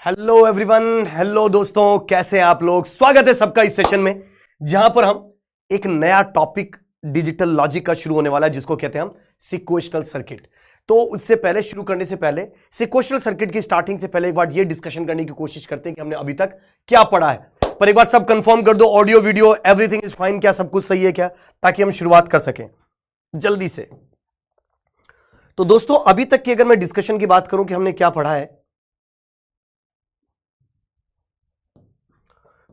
Hello everyone, hello दोस्तों, कैसे हैं आप लोग। स्वागत है सबका इस सेशन में जहां पर हम एक नया टॉपिक डिजिटल लॉजिक का शुरू होने वाला है जिसको कहते हैं हम सिक्वेशनल सर्किट। तो उससे पहले शुरू करने से पहले सिक्वेशनल सर्किट की स्टार्टिंग से पहले एक बार ये डिस्कशन करने की कोशिश करते हैं कि हमने अभी तक क्या पढ़ा है। पर एक बार सब कंफर्म कर दो, audio video everything is fine, क्या सब कुछ सही है क्या, ताकि हम शुरुआत कर सकें जल्दी से। तो दोस्तों अभी तक की अगर मैं डिस्कशन की बात करूं कि हमने क्या पढ़ा है,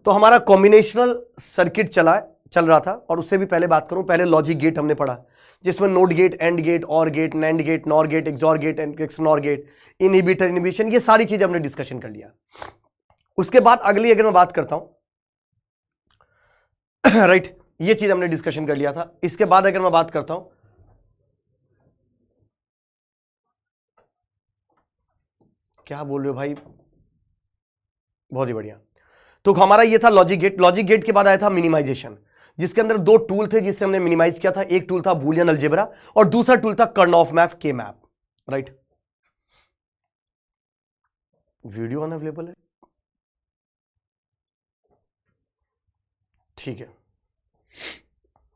तो हमारा कॉम्बिनेशनल सर्किट चल रहा था। और उससे भी पहले बात करूं, पहले लॉजिक गेट हमने पढ़ा जिसमें not gate, and gate, or gate, NAND gate, NOR gate, XOR gate, XNOR gate, inhibitor, inhibition, ये सारी चीजें हमने डिस्कशन कर लिया। उसके बाद अगली अगर मैं बात करता हूं राइट, ये चीज हमने डिस्कशन कर लिया था। इसके बाद अगर मैं बात करता हूं, क्या बोल रहे हो भाई, बहुत ही बढ़िया। तो हमारा ये था लॉजिक गेट। लॉजिक गेट के बाद आया था मिनिमाइजेशन, जिसके अंदर दो टूल थे जिससे हमने मिनिमाइज किया था। एक टूल था बूलियन अलजेब्रा और दूसरा टूल था कर्नॉफ मैप, के मैप, राइट। वीडियो अनअवेलेबल है, ठीक है।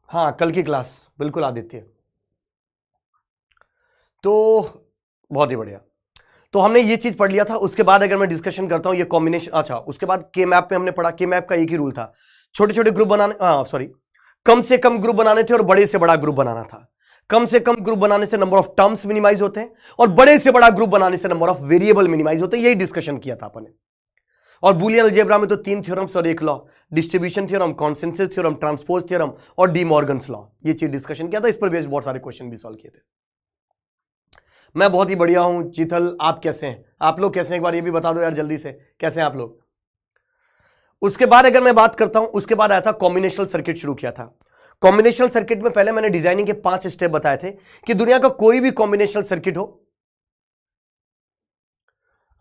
हाँ, कल की क्लास बिल्कुल आदित्य। तो बहुत ही बढ़िया, तो हमने ये चीज पढ़ लिया था। उसके बाद अगर मैं डिस्कशन करता हूं ये कॉम्बिनेशन, अच्छा उसके बाद के मैप पे हमने पढ़ा। के मैप का एक ही रूल था, छोटे छोटे ग्रुप बनाने, कम से कम ग्रुप बनाने थे और बड़े से बड़ा ग्रुप बनाना था। कम से कम ग्रुप बनाने से नंबर ऑफ टर्म्स मिनिमाइज होते हैं और बड़े से बड़ा ग्रुप बनाने से नंबर ऑफ वेरिएबल मिनिमाइज होते हैं। यही डिस्कशन किया था अपन ने। और बूलियन अलजेब्रा में तो 3 थ्योरम्स और एक law, distribution theorem, consensus theorem, transpose theorem और डी मॉर्गन्स लॉ, ये चीज डिस्कशन किया था। इस पर बेस्ड बहुत सारे क्वेश्चन भी सॉल्व किए थे। मैं बहुत ही बढ़िया हूं। जीतल, आप कैसे हैं? आप लोग कैसे हैं, एक बार ये भी बता दो यार जल्दी से, कैसे हैं आप लोग। उसके बाद अगर मैं बात करता हूं, उसके बाद आया था कॉम्बिनेशनल सर्किट शुरू किया था। कॉम्बिनेशनल सर्किट में पहले मैंने डिजाइनिंग के 5 स्टेप बताए थे कि दुनिया का कोई भी कॉम्बिनेशनल सर्किट हो।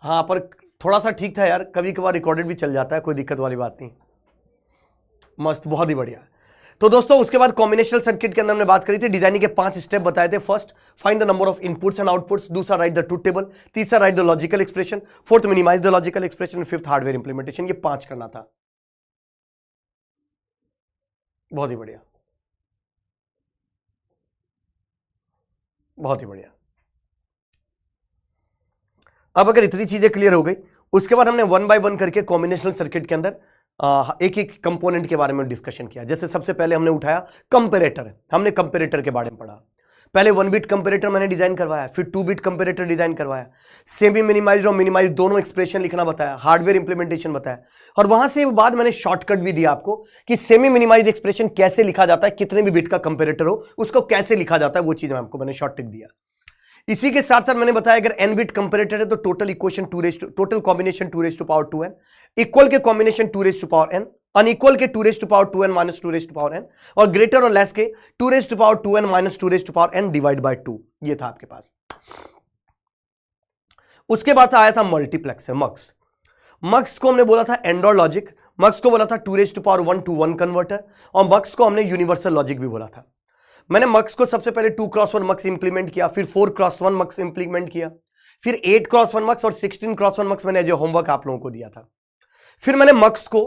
हाँ, पर थोड़ा सा ठीक था यार, कभी कभार रिकॉर्डेड भी चल जाता है, कोई दिक्कत वाली बात नहीं। मस्त, बहुत ही बढ़िया। तो दोस्तों उसके बाद कॉम्बिनेशनल सर्किट के अंदर हमने बात करी थी, डिजाइनिंग के 5 स्टेप बताए थे। First, find the number of inputs and outputs. दूसरा, राइट द ट्रुथ टेबल। तीसरा, right the logical expression. Fourth, minimize the logical expression. Fifth, hardware implementation. ये 5 करना था। बहुत ही बढ़िया, बहुत ही बढ़िया। अब अगर इतनी चीजें क्लियर हो गई, उसके बाद हमने 1 बाय 1 करके कॉम्बिनेशनल सर्किट के अंदर एक एक कंपोनेंट के बारे में डिस्कशन किया। जैसे सबसे पहले हमने उठाया कंपैरेटर। हमने कंपैरेटर के बारे में पढ़ा। पहले 1 बिट कंपैरेटर मैंने डिजाइन करवाया, फिर 2 बिट कंपैरेटर डिजाइन करवाया, सेमी मिनिमाइज्ड और मिनिमाइज्ड दोनों एक्सप्रेशन लिखना बताया, हार्डवेयर इंप्लीमेंटेशन बताया। और वहां से बाद मैंने शॉर्टकट भी दिया आपको कि सेमी मिनिमाइज्ड एक्सप्रेशन कैसे लिखा जाता है, कितने भी बिट का कंपैरेटर हो उसको कैसे लिखा जाता है, वो चीज आपको मैंने शॉर्ट ट्रिक दिया। इसी के साथ साथ मैंने बताया अगर n बिट कंपैरेटर है तो total equation total combination 2 raise to power 2n, equal के combination 2 raise to power n, unequal के 2 raise to power 2n minus 2 raise to power n, और ग्रेटर और लेस के 2 raise to power 2n minus 2 raise to power n divide by 2। ये था आपके पास। उसके बाद आया था मल्टीप्लेक्सर, मक्स। मक्स को हमने बोला था एंड और लॉजिक, मक्स को बोला था 2 raise to power 1 to 1 converter, और मक्स को हमने यूनिवर्सल लॉजिक भी बोला था। मैंने मक्स को सबसे पहले 2x1 मक्स इंप्लीमेंट किया, फिर 4x1 मक्स इंप्लीमेंट किया, फिर 8x1 मक्स और 16x1 मक्स मैंने जो होमवर्क आप लोगों को दिया था। फिर मैंने मक्स को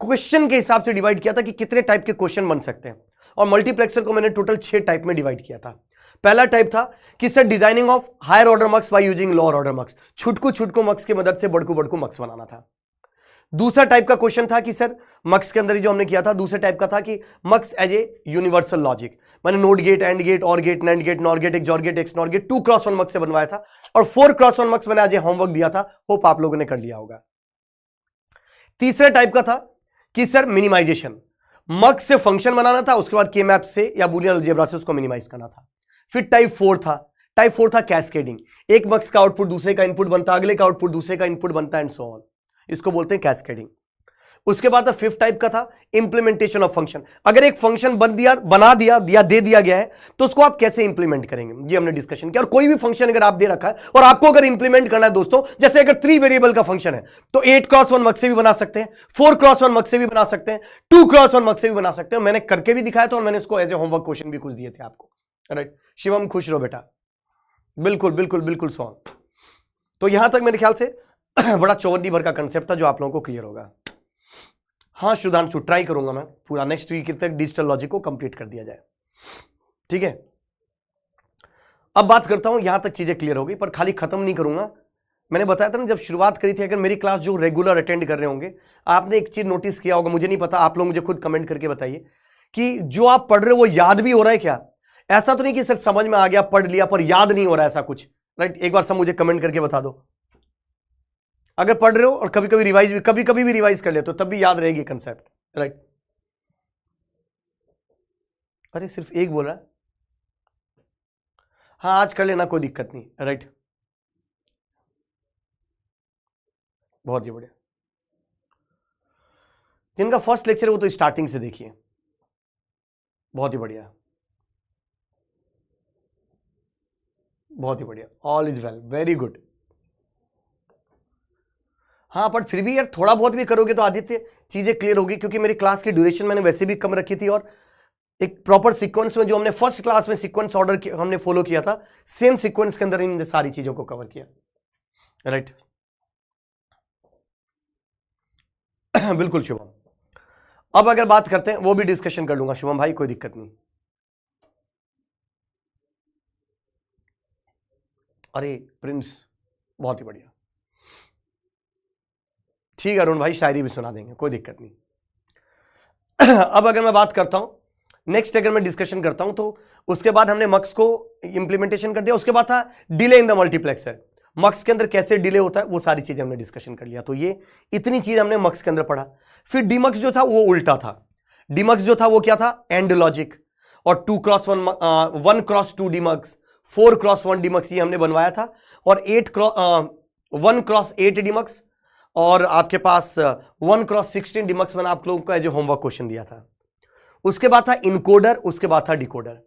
क्वेश्चन के हिसाब से डिवाइड किया था कि कितने टाइप के क्वेश्चन बन सकते हैं, और मल्टीप्लेक्सर को मैंने टोटल 6 टाइप में डिवाइड किया था। पहला टाइप था कि sir designing of higher order mux by using lower order mux, छुटकू मक्स की मदद से बड़कू मक्स बनाना था। दूसरा टाइप का क्वेश्चन था कि सर मक्स के अंदर ही जो हमने किया था, दूसरे टाइप का था कि MUX as a universal logic, मैंने not gate, and gate, or gate, NAND gate, NOR gate, XOR gate, XNOR gate 2x1 MUX से बनवाया था, और 4x1 मक्स मैंने आज होमवर्क दिया था, होप आप लोगों ने कर लिया होगा। तीसरे टाइप का था कि सर मिनिमाइजेशन, मक्स से फंक्शन बनाना था, उसके बाद के मैप से या बूलियन अलजेब्रा से उसको मिनिमाइज करना था। फिर टाइप 4 था, टाइप 4 था कैस्केडिंग, एक मक्स का आउटपुट दूसरे का इनपुट बनता, अगले का आउटपुट दूसरे का इनपुट बनता, एंड सो ऑन, इसको बोलते हैं कैस्केडिंग। उसके बाद फिफ्थ टाइप का था इंप्लीमेंटेशन ऑफ फंक्शन, अगर एक फंक्शन बना दिया दे दिया गया है तो उसको आप कैसे इंप्लीमेंट करेंगे, ये हमने डिस्कशन किया। और कोई भी फंक्शन अगर आप दे रखा है और आपको अगर इंप्लीमेंट करना है दोस्तों, जैसे अगर 3 वेरिएबल का फंक्शन है तो 8x1 मक से भी बना सकते हैं, 4x1 मक से भी बना सकते हैं, 2x1 मक से भी बना सकते हैं। मैंने करके भी दिखाया था और मैंने इसको एज ए होमवर्क क्वेश्चन भी कुछ दिए थे आपको, राइट। शिवम खुश रहो बेटा, बिल्कुल बिल्कुल बिल्कुल सॉन्ग। तो यहां तक मेरे ख्याल से बड़ा चौवन्नी भर का कंसेप्ट था जो आप लोगों को क्लियर होगा। हाँ सुधांशु, ट्राई करूंगा मैं पूरा नेक्स्ट वीक तक डिजिटल लॉजिक को कंप्लीट कर दिया जाए, ठीक है। अब बात करता हूं, यहां तक चीजें क्लियर हो गई, पर खाली खत्म नहीं करूंगा। मैंने बताया था ना जब शुरुआत करी थी, अगर मेरी क्लास जो रेगुलर अटेंड कर रहे होंगे, आपने एक चीज नोटिस किया होगा, मुझे नहीं पता, आप लोग मुझे खुद कमेंट करके बताइए कि जो आप पढ़ रहे हो वो याद भी हो रहा है क्या। ऐसा तो नहीं कि सर समझ में आ गया, पढ़ लिया, पर याद नहीं हो रहा, ऐसा कुछ, राइट। एक बार सब मुझे कमेंट करके बता दो, अगर पढ़ रहे हो और कभी कभी भी रिवाइज कर लेते हो तब भी याद रहेगी कंसेप्ट, राइट। अरे सिर्फ एक बोल रहा है, हाँ आज कर लेना, कोई दिक्कत नहीं, राइट। बहुत ही बढ़िया। जिनका फर्स्ट लेक्चर है वो तो स्टार्टिंग से देखिए, बहुत ही बढ़िया, बहुत ही बढ़िया, all is well, very good. हाँ पर फिर भी यार थोड़ा बहुत भी करोगे तो आदित्य चीजें क्लियर होगी, क्योंकि मेरी क्लास की ड्यूरेशन मैंने वैसे भी कम रखी थी, और एक प्रॉपर सीक्वेंस में जो हमने फर्स्ट क्लास में सीक्वेंस ऑर्डर हमने फॉलो किया था, सेम सीक्वेंस के अंदर इन सारी चीजों को कवर किया, राइट। बिल्कुल शुभम, अब अगर बात करते हैं, वो भी डिस्कशन कर लूंगा शुभम भाई, कोई दिक्कत नहीं। अरे प्रिंस, बहुत ही बढ़िया, ठीक है अरुण भाई, शायरी भी सुना देंगे, कोई दिक्कत नहीं। अब अगर मैं बात करता हूं नेक्स्ट, अगर मैं डिस्कशन करता हूं तो उसके बाद हमने मक्स को इंप्लीमेंटेशन कर दिया, उसके बाद था डिले इन द मल्टीप्लेक्सर, मक्स के अंदर कैसे डिले होता है वो सारी चीजें हमने डिस्कशन कर लिया। तो ये इतनी चीज हमने मक्स के अंदर पढ़ा। फिर डीमक्स जो था वो उल्टा था, डीमक्स जो था वो क्या था, एंड लॉजिक, और 2x1 1x2 demux, 4x1 demux ये हमने बनवाया था, और 1x8 डीमक्स, और आपके पास 1x16 डीमक्स मैंने आप लोगों को एज ए होमवर्क क्वेश्चन दिया था। उसके बाद था इनकोडर, उसके बाद था डिकोडर।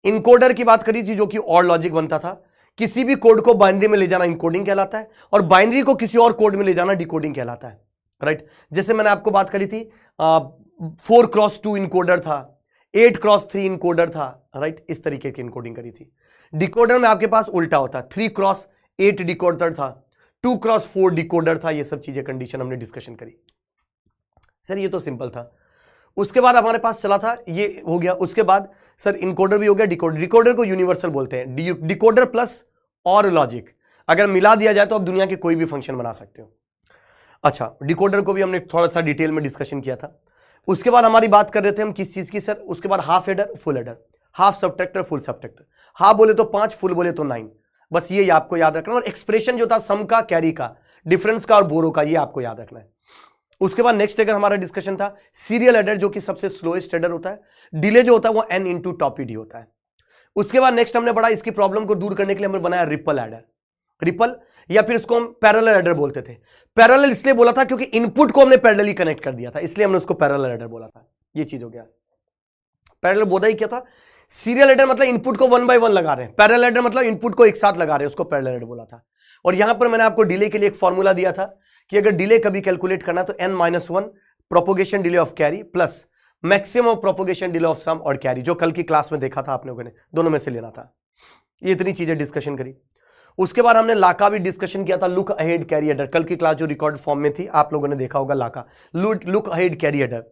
इनकोडर की बात करी थी जो कि और लॉजिक बनता था, किसी भी कोड को बाइनरी में ले जाना इनकोडिंग कहलाता है, और बाइनरी को किसी और कोड में ले जाना डिकोडिंग कहलाता है, राइट। जैसे मैंने आपको बात करी थी 4x2 इनकोडर था, 8x3 इनकोडर था, राइट, इस तरीके की इनकोडिंग करी थी। डिकोडर में आपके पास उल्टा होता है, 3x8 डिकोडर था, 2x4 डिकोडर था, ये सब चीजें कंडीशन हमने डिस्कशन करी। सर ये तो सिंपल था। उसके बाद हमारे पास चला था, ये हो गया, उसके बाद सर इनकोडर भी हो गया, डिकोडर, डिकोडर को यूनिवर्सल बोलते हैं, डिकोडर प्लस और लॉजिक अगर मिला दिया जाए तो आप दुनिया के कोई भी फंक्शन बना सकते हो। अच्छा, डिकोडर को भी हमने थोड़ा सा डिटेल में डिस्कशन किया था। उसके बाद हमारी बात कर रहे थे हम किस चीज की सर, उसके बाद half adder, full adder, half subtractor, full subtractor, half बोले तो 5, फुल बोले तो 9, बस ये आपको याद रखना। और एक्सप्रेशन जो था सम का, कैरी का, डिफरेंस का और बोरो का, ये आपको याद रखना है। उसके बाद नेक्स्ट अगर हमारा डिस्कशन था सीरियल एडर, जो कि सबसे स्लोएस्ट एडर होता है, डिले जो होता है वो n इंटू टॉप ईडी होता है। उसके बाद नेक्स्ट हमने पढ़ा, इसकी प्रॉब्लम को दूर करने के लिए हमने बनाया रिपल एडर, रिपल, या फिर इसको हम पैरेलल एडर बोलते थे। पैरेलल इसलिए बोला था क्योंकि इनपुट को हमने पैरेलली कनेक्ट कर दिया था, इसलिए हमने उसको पैरेलल एडर बोला था। ये चीज हो गया। पैरेलल बोला ही क्या था, सीरियल एडर मतलब इनपुट को 1 by 1 लगा रहे हैं, पैरेलल एडर मतलब इनपुट को एक साथ लगा रहे हैं, उसको पैरेलल एडर बोला था। और यहां पर मैंने आपको डिले के लिए एक फॉर्मूला दिया था कि अगर डिले कभी कैलकुलेट करना तो n-1 propagation delay of carry plus maximum propagation delay of sum और कैरी, जो कल की क्लास में देखा था आप लोगों ने, दोनों में से लेना था। ये इतनी चीजें डिस्कशन करी। उसके बाद हमने लाका भी डिस्कशन किया था, लुक अहेड कैरी एडर, कल की क्लास जो रिकॉर्ड फॉर्म में थी आप लोगों ने देखा होगा, लाका लुक अहेड कैरी एडर।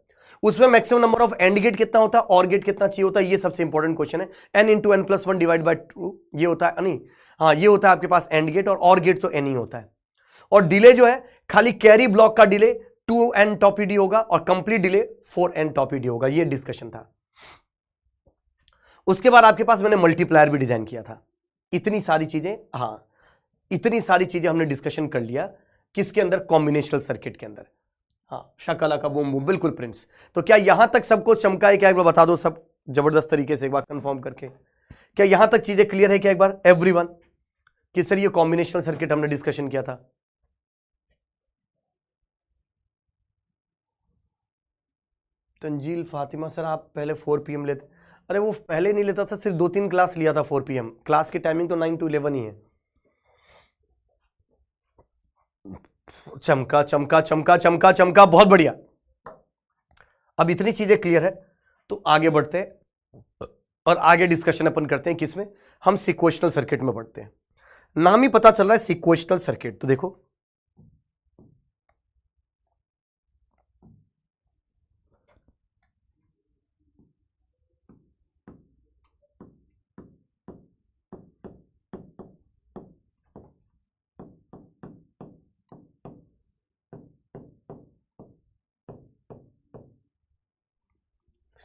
उसमें maximum number of and gate कितना होता है, और गेट कितना चाहिए होता है, ये सबसे इंपॉर्टेंट क्वेश्चन है। n into n plus 1 divide by 2 ये होता है, नहीं हाँ ये होता है आपके पास एंड गेट, और गेट तो n ही होता है। और डिले जो है खाली कैरी ब्लॉक का डिले 2n टॉप ईडी होगा, और complete delay 4n top ED होगा। ये डिस्कशन था। उसके बाद आपके पास मैंने मल्टीप्लायर भी डिजाइन किया था। इतनी सारी चीजें, हाँ इतनी सारी चीजें हमने डिस्कशन कर लिया किसके अंदर, कॉम्बिनेशनल सर्किट के अंदर। हाँ शकला का बूम बूम, बिल्कुल प्रिंस। तो क्या यहां तक सबको चमका है क्या, एक बार बता दो सब जबरदस्त तरीके से, एक बार कंफर्म करके। क्या यहां तक चीजें क्लियर है क्या एक बार एवरीवन, कि सर ये कॉम्बिनेशनल सर्किट हमने डिस्कशन किया था। तंजील फातिमा, सर आप पहले 4 PM लेते। अरे वो पहले नहीं लेता था, सिर्फ 2-3 क्लास लिया था 4 PM। क्लास की टाइमिंग तो 9 to 11 ही है। चमका चमका चमका चमका चमका, बहुत बढ़िया। अब इतनी चीजें क्लियर है तो आगे बढ़ते हैं और आगे डिस्कशन अपन करते हैं किसमें, हम सिक्वेशनल सर्किट में बढ़ते हैं। नाम ही पता चल रहा है सिक्वेशनल सर्किट। तो देखो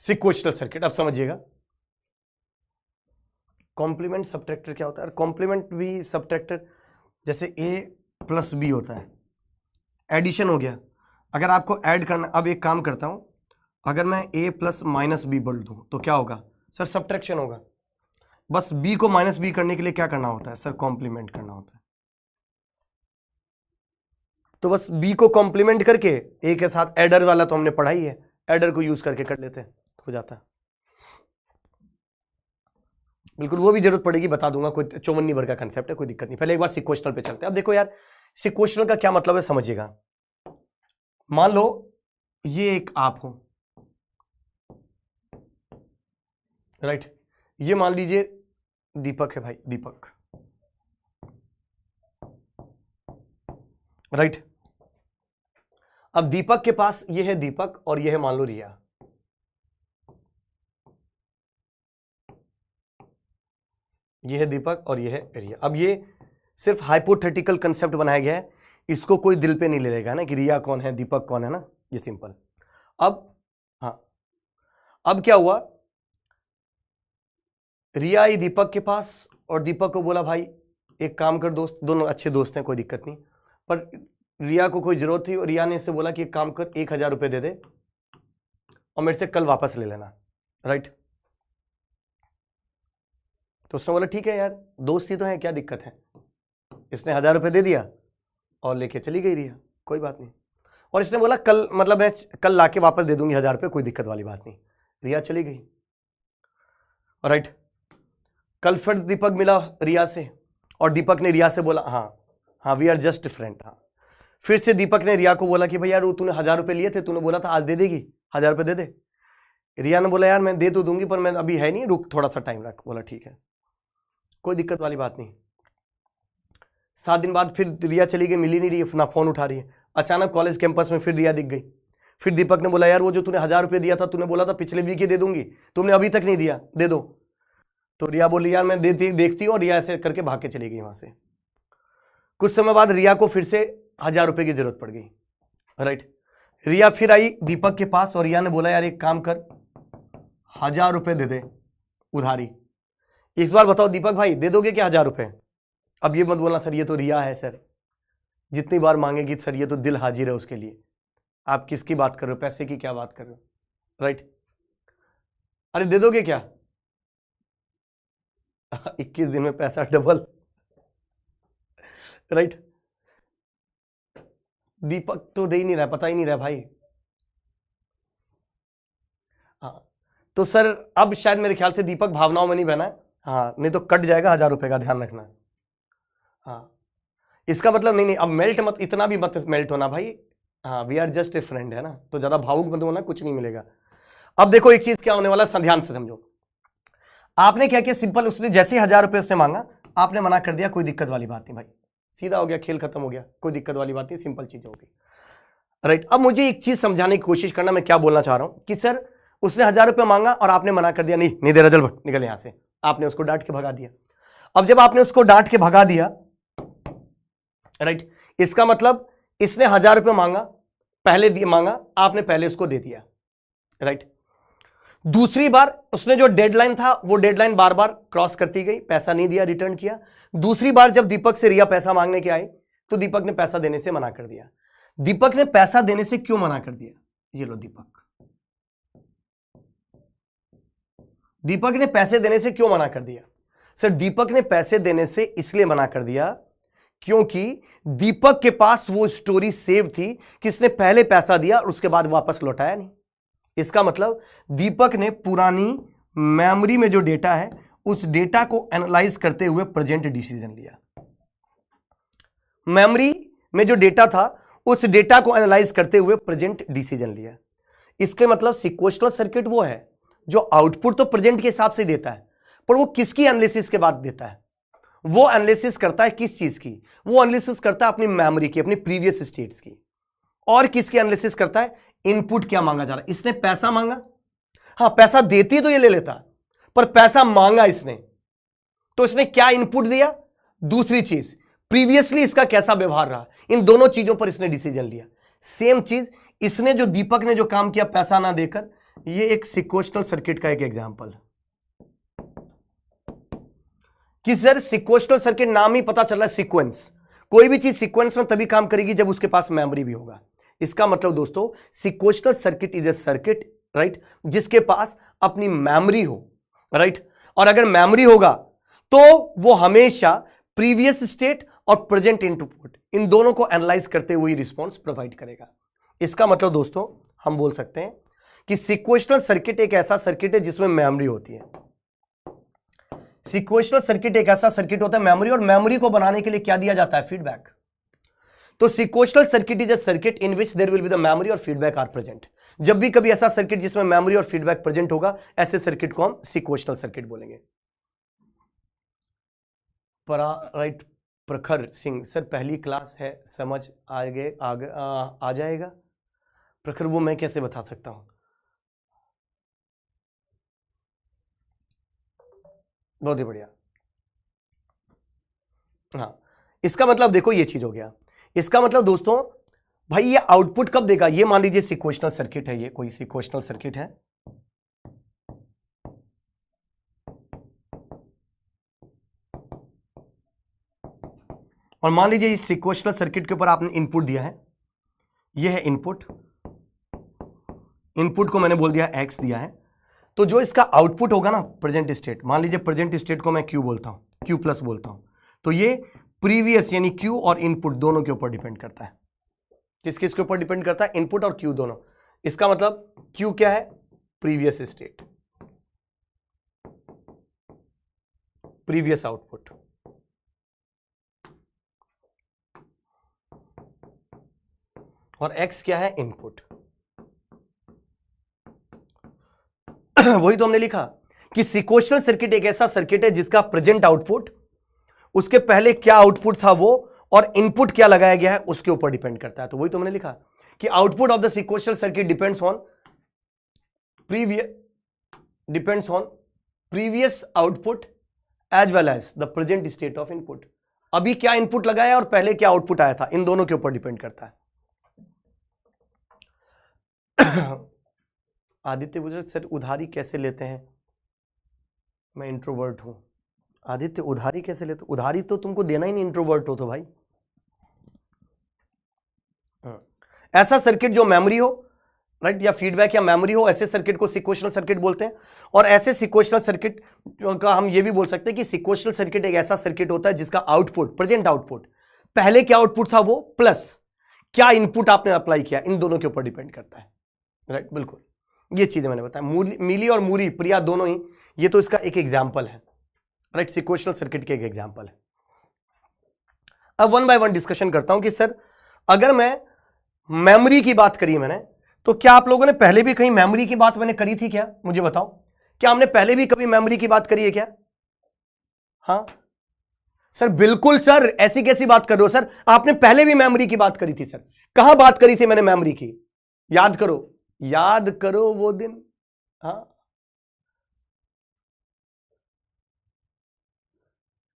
सिक्वेशनल सर्किट, अब समझिएगा कॉम्प्लीमेंट सबट्रैक्टर क्या होता है। कॉम्प्लीमेंट भी सबट्रैक्टर जैसे A + B होता है, एडिशन हो गया। अगर आपको ऐड करना, अब एक काम करता हूं, अगर मैं A + -B बोल दूं तो क्या होगा सर, सबट्रैक्शन होगा। बस B को -B करने के लिए क्या करना होता है सर, कॉम्प्लीमेंट करना होता है। तो बस B को कॉम्प्लीमेंट करके A के साथ एडर वाला तो हमने पढ़ा ही है, एडर को यूज करके कर लेते हैं, हो जाता है। बिल्कुल, वो भी जरूरत पड़ेगी, बता दूंगा, कोई 54 भर का कंसेप्ट है, कोई दिक्कत नहीं। पहले एक बार सिक्वेशनल पे चलते हैं। अब देखो यार, सिक्वेशनल का क्या मतलब है समझिएगा। मान लो ये एक आप हो, राइट, ये मान लीजिए दीपक है भाई, दीपक, राइट। अब दीपक के पास ये है दीपक और ये है मान लो रिया। ये है दीपक और ये है रिया। अब ये सिर्फ हाइपोथेटिकल कंसेप्ट बनाया गया है, इसको कोई दिल पे नहीं ले लेगा ना कि रिया कौन है दीपक कौन है ना, ये सिंपल। अब हाँ, अब क्या हुआ, रिया आई दीपक के पास और दीपक को बोला भाई एक काम कर दोस्त, दोनों अच्छे दोस्त हैं कोई दिक्कत नहीं, पर रिया को कोई जरूरत थी और रिया ने इससे बोला कि एक काम कर 1000 रुपये दे दे और मेरे से कल वापस ले लेना, राइट। तो उसने बोला ठीक है यार, दोस्ती तो है, क्या दिक्कत है। इसने 1000 रुपये दे दिया और लेके चली गई रिया, कोई बात नहीं। और इसने बोला कल, मतलब मैं कल लाके वापस दे दूंगी 1000 रुपये, कोई दिक्कत वाली बात नहीं। रिया चली गई, राइट। कल फिर दीपक मिला रिया से और दीपक ने रिया से बोला हाँ हाँ वी आर जस्ट फ्रेंड। हाँ, फिर से दीपक ने रिया को बोला कि भाई यार वो तूने 1000 रुपये लिए थे, तूने बोला था आज दे देगी, 1000 रुपये दे दे। रिया ने बोला यार मैं दे तो दूंगी पर मैं अभी है नहीं, रुक थोड़ा सा टाइम रख। बोला ठीक है, कोई दिक्कत वाली बात नहीं। 7 दिन बाद फिर रिया चली गई, मिली नहीं रही, ना फोन उठा रही है। अचानक कॉलेज कैंपस में फिर रिया दिख गई। फिर दीपक ने बोला यार वो जो तूने 1000 रुपये दिया था, तूने बोला था पिछले वीक ही दे दूंगी, तुमने अभी तक नहीं दिया, दे दो। तो रिया बोली यार मैं देखती हूँ, और रिया ऐसे करके भाग के चली गई वहां से। कुछ समय बाद रिया को फिर से 1000 रुपये की जरूरत पड़ गई, राइट। रिया फिर आई दीपक के पास और रिया ने बोला यार एक काम कर, 1000 रुपये दे दे उधारी। इस बार बताओ दीपक भाई दे दोगे क्या 1000 रुपये। अब ये मत बोलना सर ये तो रिया है, सर जितनी बार मांगेगी सर ये तो दिल हाजिर है उसके लिए। आप किसकी बात कर रहे हो, पैसे की क्या बात कर रहे हो, राइट। अरे दे दोगे क्या 21 दिन में पैसा डबल, राइट। दीपक तो दे ही नहीं रहा, पता ही नहीं रहा भाई। हाँ, तो सर अब शायद मेरे ख्याल से दीपक भावनाओं में नहीं बना है, हाँ नहीं तो कट जाएगा 1000 रुपये का, ध्यान रखना। हाँ, इसका मतलब नहीं अब मेल्ट मत, इतना भी मत मेल्ट होना भाई। हाँ we are just a friend है ना, तो ज्यादा भावुक मत होना, कुछ नहीं मिलेगा। अब देखो एक चीज क्या होने वाला है, ध्यान से समझो। आपने क्या किया, सिंपल, उसने जैसे ही 1000 रुपये उसने मांगा, आपने मना कर दिया, कोई दिक्कत वाली बात नहीं भाई, सीधा हो गया, खेल खत्म हो गया, कोई दिक्कत वाली बात नहीं, सिंपल चीज होगी, राइट। अब मुझे एक चीज समझाने की कोशिश करना, मैं क्या बोलना चाह रहा हूं कि सर उसने 1000 रुपये मांगा और आपने मना कर दिया, नहीं दे रहा, चल निकल यहां से, आपने उसको डांट के भगा दिया। अब जब आपने उसको डांट के भगा दिया, राइट, इसका मतलब इसने 1000 रुपये मांगा, पहले मांगा आपने, पहले उसको दे दिया, राइट। दूसरी बार उसने जो डेडलाइन था वो डेडलाइन बार बार क्रॉस करती गई, पैसा नहीं दिया, रिटर्न किया। दूसरी बार जब दीपक से रिया पैसा मांगने के आए तो दीपक ने पैसा देने से मना कर दिया। दीपक ने पैसा देने से क्यों मना कर दिया? ये लो दीपक ने पैसे देने से क्यों मना कर दिया? सर दीपक ने पैसे देने से इसलिए मना कर दिया क्योंकि दीपक के पास वो स्टोरी सेव थी कि इसने पहले पैसा दिया और उसके बाद वापस लौटाया नहीं। इसका मतलब दीपक ने पुरानी मेमोरी में जो डेटा है उस डेटा को एनालाइज करते हुए प्रेजेंट डिसीजन लिया। मेमोरी में जो डेटा था उस डेटा को एनालाइज करते हुए प्रेजेंट डिसीजन लिया। इसके मतलब सिक्वेंशियल सर्किट वो है जो आउटपुट तो प्रेजेंट के हिसाब से देता है, पर वो किसकी एनालिसिस के बाद देता है? वो एनालिसिस करता है किस चीज की? वो एनालिसिस करता है अपनी मेमोरी की, अपनी प्रीवियस स्टेट्स की। और किसकी एनालिसिस करता है? इनपुट क्या मांगा जा रहा है। इसने पैसा मांगा, हाँ पैसा देती तो ये ले लेता, पर पैसा मांगा इसने, तो इसने क्या इनपुट दिया? दूसरी चीज, प्रीवियसली इसका कैसा व्यवहार रहा, इन दोनों चीजों पर इसने डिसीजन लिया। सेम चीज इसने जो दीपक ने जो काम किया पैसा ना देकर, ये एक सिक्वेंशियल सर्किट का एक एग्जांपल है कि सर सिक्वेंशियल सर्किट नाम ही पता चल रहा है सीक्वेंस। कोई भी चीज सीक्वेंस में तभी काम करेगी जब उसके पास मेमोरी भी होगा। इसका मतलब दोस्तों sequential circuit is a circuit, right, जिसके पास अपनी मेमोरी हो, राइट। और अगर मेमोरी होगा तो वो हमेशा प्रीवियस स्टेट और प्रेजेंट इनपुट इन दोनों को एनालाइज करते हुए रिस्पॉन्स प्रोवाइड करेगा। इसका मतलब दोस्तों हम बोल सकते हैं कि सिक्वेंशियल सर्किट एक ऐसा सर्किट है जिसमें मेमोरी होती है। सिक्वेंशियल सर्किट एक ऐसा सर्किट होता है मेमोरी, और मेमोरी को बनाने के लिए क्या दिया जाता है? फीडबैक। तो sequential circuit is a circuit in which there will be the memory और फीडबैक आर प्रेजेंट। जब भी कभी ऐसा सर्किट जिसमें मेमोरी और फीडबैक प्रेजेंट होगा, ऐसे सर्किट को हम सिक्वेंशियल सर्किट बोलेंगे। राइट, प्रखर सिंह सर पहली क्लास है, समझ आगे आ जाएगा। प्रखर वो मैं कैसे बता सकता हूं? बहुत ही बढ़िया। हाँ, इसका मतलब देखो ये चीज हो गया। इसका मतलब दोस्तों भाई ये आउटपुट कब देगा? ये मान लीजिए सिक्वेंशियल सर्किट है, ये कोई सिक्वेंशियल सर्किट है, और मान लीजिए इस सिक्वेंशियल सर्किट के ऊपर आपने इनपुट दिया है, ये है इनपुट, इनपुट को मैंने बोल दिया एक्स दिया है, तो जो इसका आउटपुट होगा ना प्रेजेंट स्टेट, मान लीजिए प्रेजेंट स्टेट को मैं क्यू बोलता हूं, क्यू प्लस बोलता हूं, तो ये प्रीवियस यानी क्यू और इनपुट दोनों के ऊपर डिपेंड करता है। किस किस के ऊपर डिपेंड करता है? इनपुट और क्यू दोनों। इसका मतलब क्यू क्या है? प्रीवियस स्टेट, प्रीवियस आउटपुट, और एक्स क्या है? इनपुट। वही तो हमने लिखा कि सिक्वेंशियल सर्किट एक ऐसा सर्किट है जिसका प्रेजेंट आउटपुट उसके पहले क्या आउटपुट था वो और इनपुट क्या लगाया गया है उसके ऊपर डिपेंड करता है। तो वही तो हमने लिखा कि output of the sequential circuit depends on previous output as well as the present state of input. अभी क्या इनपुट लगाया और पहले क्या आउटपुट आया था, इन दोनों के ऊपर डिपेंड करता है। आदित्य पूछ रहे सर उधारी कैसे लेते हैं? मैं इंट्रोवर्ट हूं। आदित्य उधारी कैसे लेते? उधारी तो तुमको देना ही नहीं, इंट्रोवर्ट हो तो भाई। ऐसा सर्किट जो मेमोरी हो, राइट, या फीडबैक या मेमोरी हो, ऐसे सर्किट को सिक्वेंशियल सर्किट बोलते हैं। और ऐसे सिक्वेंशियल सर्किट का हम ये भी बोल सकते हैं कि सिक्वेंशियल सर्किट एक ऐसा सर्किट होता है जिसका आउटपुट, प्रेजेंट आउटपुट, पहले क्या आउटपुट था वो प्लस क्या इनपुट आपने अप्लाई किया, इन दोनों के ऊपर डिपेंड करता है। राइट, बिल्कुल ये चीजें मैंने बताया। मिली और मूरी, प्रिया दोनों ही, ये तो इसका एक एग्जाम्पल है, राइट, सिक्वेंशियल सर्किट के एक एग्जाम्पल है। अब वन बाय वन डिस्कशन करता हूं कि सर अगर मैं मेमोरी की बात करी मैंने, तो क्या आप लोगों ने पहले भी कहीं मेमोरी की बात मैंने करी थी क्या? मुझे बताओ, क्या हमने पहले भी कभी मेमोरी की बात करी है क्या? हाँ सर, बिल्कुल सर, ऐसी कैसी बात कर रहे हो सर, आपने पहले भी मेमोरी की बात करी थी सर। कहां बात करी थी मैंने मेमोरी की? याद करो, याद करो वो दिन। हाँ,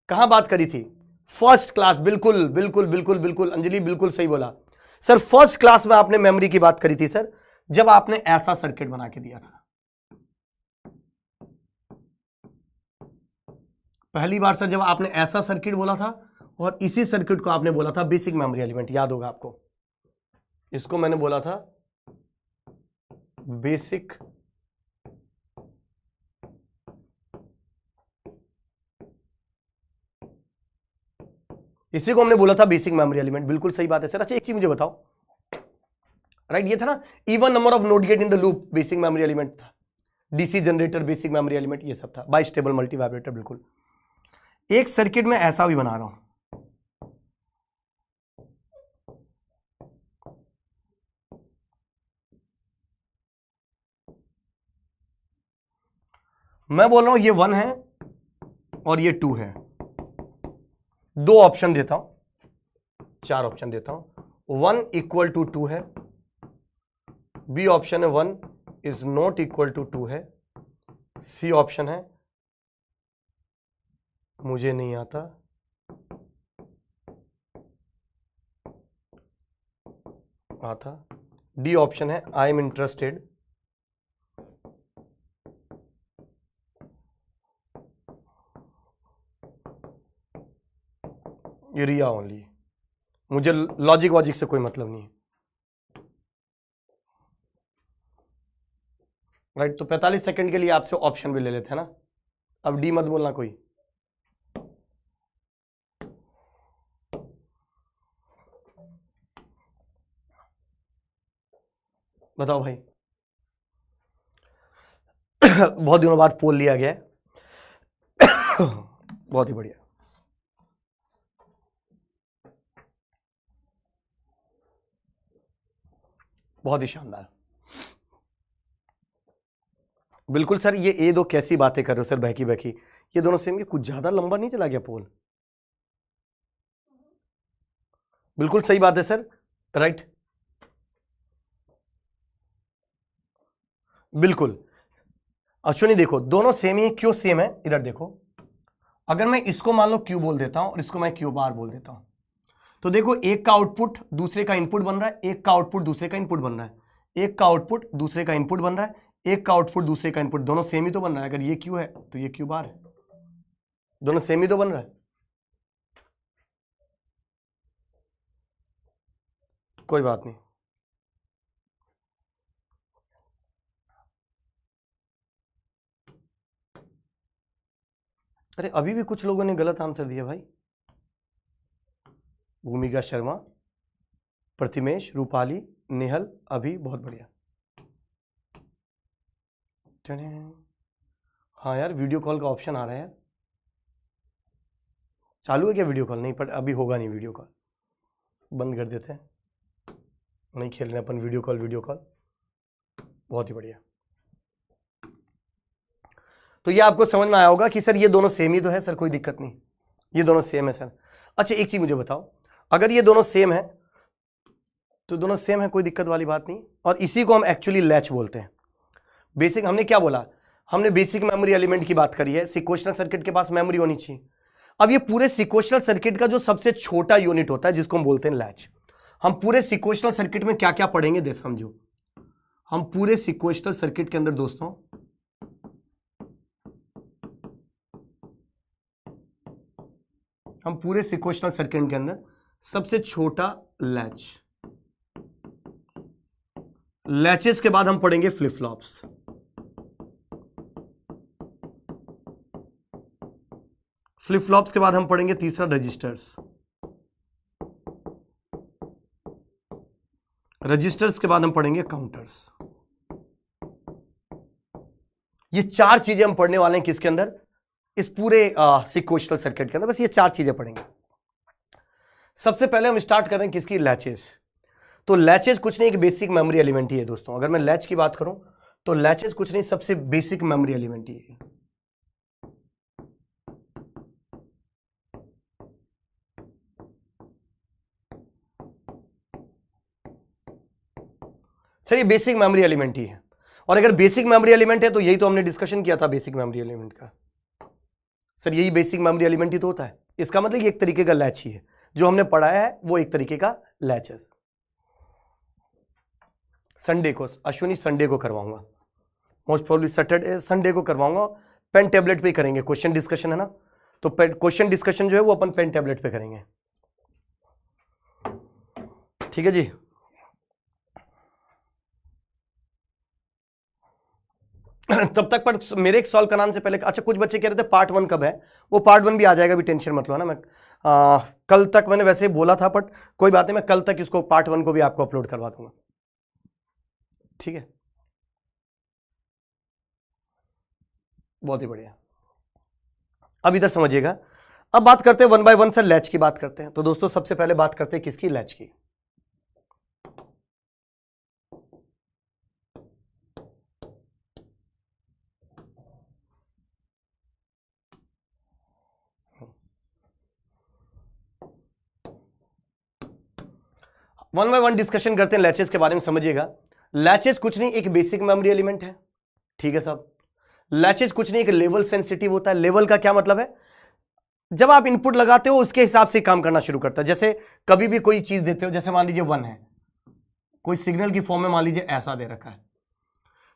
कहां बात करी थी? First class. बिल्कुल बिल्कुल बिल्कुल बिल्कुल अंजलि, बिल्कुल सही बोला सर, फर्स्ट क्लास में आपने मेमोरी की बात करी थी सर, जब आपने ऐसा सर्किट बना के दिया था। पहली बार सर जब आपने ऐसा सर्किट बोला था और इसी सर्किट को आपने बोला था बेसिक मेमोरी एलिमेंट, याद होगा आपको। इसको मैंने बोला था बेसिक इसी को हमने बोला था बेसिक मेमोरी एलिमेंट। बिल्कुल सही बात है सर। अच्छा एक चीज मुझे बताओ, राइट, ये था ना even number of not gate in the loop basic memory element था, DC generator basic memory element, ये सब था, बाइस्टेबल मल्टी वाइब्रेटर। बिल्कुल। एक सर्किट में ऐसा भी बना रहा हूं, मैं बोल रहा हूं ये 1 है और ये 2 है, 2 ऑप्शन देता हूं, 4 ऑप्शन देता हूं। 1 इक्वल टू 2 है, बी ऑप्शन है 1 इज नॉट इक्वल टू 2 है, सी ऑप्शन है मुझे नहीं आता, डी ऑप्शन है आई एम इंटरेस्टेड, ये रिया ओनली, मुझे लॉजिक वॉजिक से कोई मतलब नहीं है, राइट। तो 45 सेकंड के लिए आपसे ऑप्शन भी ले लेते हैं ना, अब डी मत बोलना कोई। बताओ भाई। बहुत दिनों बाद पोल लिया गया है। बहुत ही बढ़िया। बहुत ही शानदार। बिल्कुल सर, ये दो कैसी बातें कर रहे हो सर, बहकी बहकी, ये दोनों सेम, ये कुछ ज्यादा लंबा नहीं चला गया पोल? बिल्कुल सही बात है सर, राइट, बिल्कुल। अश्विनी देखो दोनों सेम ही है, क्यों सेम है, इधर देखो, अगर मैं इसको मान लो क्यू बोल देता हूं और इसको मैं क्यू बार बोल देता हूं, तो देखो एक का आउटपुट दूसरे का इनपुट बन रहा है, एक का आउटपुट दूसरे का इनपुट बन रहा है, एक का आउटपुट दूसरे का इनपुट बन रहा है, एक का आउटपुट दूसरे का इनपुट, दोनों सेम ही तो बन रहा है। अगर ये क्यू है तो ये क्यू बार है, दोनों सेम ही तो बन रहा है। कोई बात नहीं। अरे अभी भी कुछ लोगों ने गलत आंसर दिया भाई। भूमिका शर्मा, प्रतिमेश, रूपाली, नेहल, अभी, बहुत बढ़िया। हाँ यार, वीडियो कॉल का ऑप्शन आ रहा है। चालू है क्या वीडियो कॉल? नहीं, पर अभी होगा नहीं वीडियो कॉल, बंद कर देते हैं, नहीं खेलने अपन वीडियो कॉल। बहुत ही बढ़िया। तो ये आपको समझ में आया होगा कि सर ये दोनों सेम ही तो है सर, कोई दिक्कत नहीं, ये दोनों सेम है सर। अच्छा एक चीज मुझे बताओ, अगर ये दोनों सेम है तो दोनों सेम है, कोई दिक्कत वाली बात नहीं, और इसी को हम एक्चुअली लैच बोलते हैं। बेसिक, हमने क्या बोला, हमने बेसिक मेमोरी एलिमेंट की बात करी है, सिक्वेशनल सर्किट के पास मेमोरी होनी चाहिए। अब ये पूरे सिक्वेशनल सर्किट का जो सबसे छोटा यूनिट होता है जिसको हम बोलते हैं लैच, हम पूरे सिक्वेशनल सर्किट में क्या क्या पढ़ेंगे देख समझो। हम पूरे सिक्वेशनल सर्किट के अंदर दोस्तों हम पूरे सिक्वेशनल सर्किट के अंदर सबसे छोटा लैच, लैचेस के बाद हम पढ़ेंगे फ्लिप फ्लॉप्स, फ्लिप फ्लॉप्स के बाद हम पढ़ेंगे तीसरा रजिस्टर्स, रजिस्टर्स के बाद हम पढ़ेंगे काउंटर्स। ये 4 चीजें हम पढ़ने वाले हैं किसके अंदर, इस पूरे सिक्वेशनल सर्किट के अंदर, बस ये 4 चीजें पढ़ेंगे। सबसे पहले हम स्टार्ट कर रहे हैं किसकी, लैचेस। तो लैचेस कुछ नहीं, एक बेसिक मेमोरी एलिमेंट ही है दोस्तों। अगर मैं लैच की बात करूं तो लैचेस कुछ नहीं, सबसे बेसिक मेमोरी एलिमेंट ही है। सर ये बेसिक मेमोरी एलिमेंट ही है, और अगर बेसिक मेमोरी एलिमेंट है तो यही तो हमने डिस्कशन किया था बेसिक मेमोरी एलिमेंट का। सर यही बेसिक मेमोरी एलिमेंट ही तो होता है, इसका मतलब ये एक तरीके का लैच ही है, जो हमने पढ़ाया है वो एक तरीके का लैच है। संडे को अश्विनी, संडे को करवाऊंगा, मोस्ट प्रोबेबली सैटरडे संडे को करवाऊंगा, पेन टेबलेट पे ही करेंगे, क्वेश्चन डिस्कशन है ना, तो क्वेश्चन डिस्कशन जो है वो अपन पेन टैबलेट पे करेंगे, ठीक है जी। तब तक पर मेरे एक सॉल्व कराने से पहले, अच्छा कुछ बच्चे कह रहे थे पार्ट 1 कब है, वो पार्ट 1 भी आ जाएगा, भी टेंशन मत लो ना। मैं कल तक मैंने वैसे बोला था, बट कोई बात नहीं, मैं कल तक इसको पार्ट 1 को भी आपको अपलोड करवा दूंगा, ठीक है। बहुत ही बढ़िया। अब इधर समझिएगा, अब बात करते हैं 1 बाय 1 सर लैच की बात करते हैं। तो दोस्तों सबसे पहले बात करते हैं किसकी, लैच की। वन बाय वन डिस्कशन करते हैं लैचेस के बारे में। समझिएगा, लैचेस कुछ नहीं, एक बेसिक मेमोरी एलिमेंट है, ठीक है साहब। लैचेस कुछ नहीं, एक लेवल सेंसिटिव होता है। लेवल का क्या मतलब है, जब आप इनपुट लगाते हो उसके हिसाब से काम करना शुरू करता है। जैसे कभी भी कोई चीज देते हो, जैसे मान लीजिए 1 है, कोई सिग्नल की फॉर्म में मान लीजिए ऐसा दे रखा है,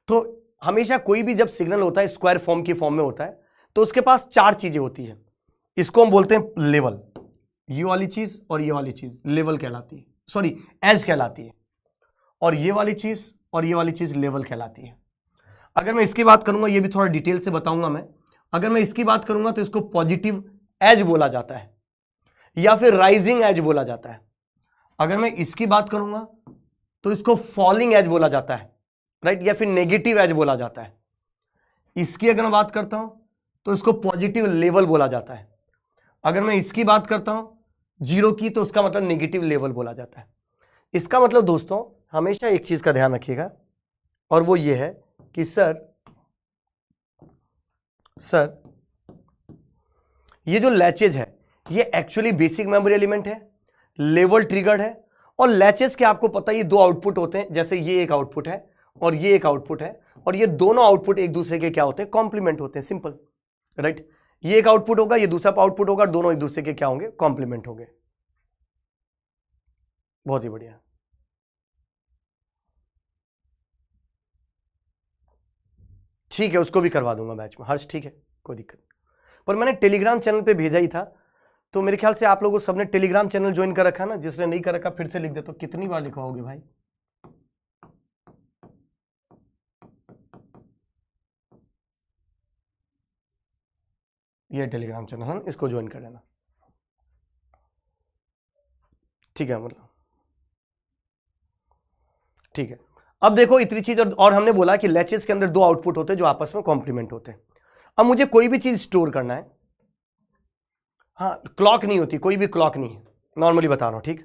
तो हमेशा कोई भी जब सिग्नल होता है स्क्वायर फॉर्म की फॉर्म में होता है, तो उसके पास 4 चीजें होती है। इसको हम बोलते हैं लेवल, ये वाली चीज और ये वाली चीज लेवल कहलाती है, सॉरी एज कहलाती है, और ये वाली चीज और ये वाली चीज लेवल कहलाती है। अगर मैं इसकी बात करूंगा, ये भी थोड़ा डिटेल से बताऊंगा मैं, अगर मैं इसकी बात करूंगा तो इसको पॉजिटिव एज बोला जाता है या फिर राइजिंग एज बोला जाता है। अगर मैं इसकी बात करूंगा तो इसको फॉलिंग एज बोला जाता है, राइट, या फिर नेगेटिव एज बोला जाता है। इसकी अगर मैं बात करता हूं तो इसको पॉजिटिव लेवल बोला जाता है। अगर मैं इसकी बात करता हूं 0 की, तो उसका मतलब नेगेटिव लेवल बोला जाता है। इसका मतलब दोस्तों हमेशा एक चीज का ध्यान रखिएगा, और वो ये है कि सर ये जो लैचेज है ये एक्चुअली बेसिक मेमोरी एलिमेंट है, लेवल ट्रिगर्ड है। और लैचेज के आपको पता है ये 2 आउटपुट होते हैं, जैसे ये एक आउटपुट है और ये एक आउटपुट है, और ये दोनों आउटपुट एक दूसरे के क्या होते हैं, कॉम्प्लीमेंट होते हैं, सिंपल, राइट। ये एक आउटपुट होगा, ये दूसरा आउटपुट होगा, दोनों एक दूसरे के क्या होंगे, कॉम्प्लीमेंट होंगे। बहुत ही बढ़िया। ठीक है, उसको भी करवा दूंगा बैच में, हर्ष, ठीक है, कोई दिक्कत नहीं। पर मैंने टेलीग्राम चैनल पे भेजा ही था, तो मेरे ख्याल से आप लोगों सबने टेलीग्राम चैनल ज्वाइन कर रखा ना, जिसने नहीं कर रखा फिर से लिख दे, तो कितनी बार लिखवाओगे भाई। ये टेलीग्राम चैनल है, इसको ज्वाइन कर लेना, ठीक है, मतलब ठीक है। अब देखो इतनी चीज, और हमने बोला कि लैचेस के अंदर 2 आउटपुट होते हैं जो आपस में कॉम्प्लीमेंट होते हैं। अब मुझे कोई भी चीज स्टोर करना है, हाँ क्लॉक नहीं होती, कोई भी क्लॉक नहीं है, नॉर्मली बता रहा हूं, ठीक।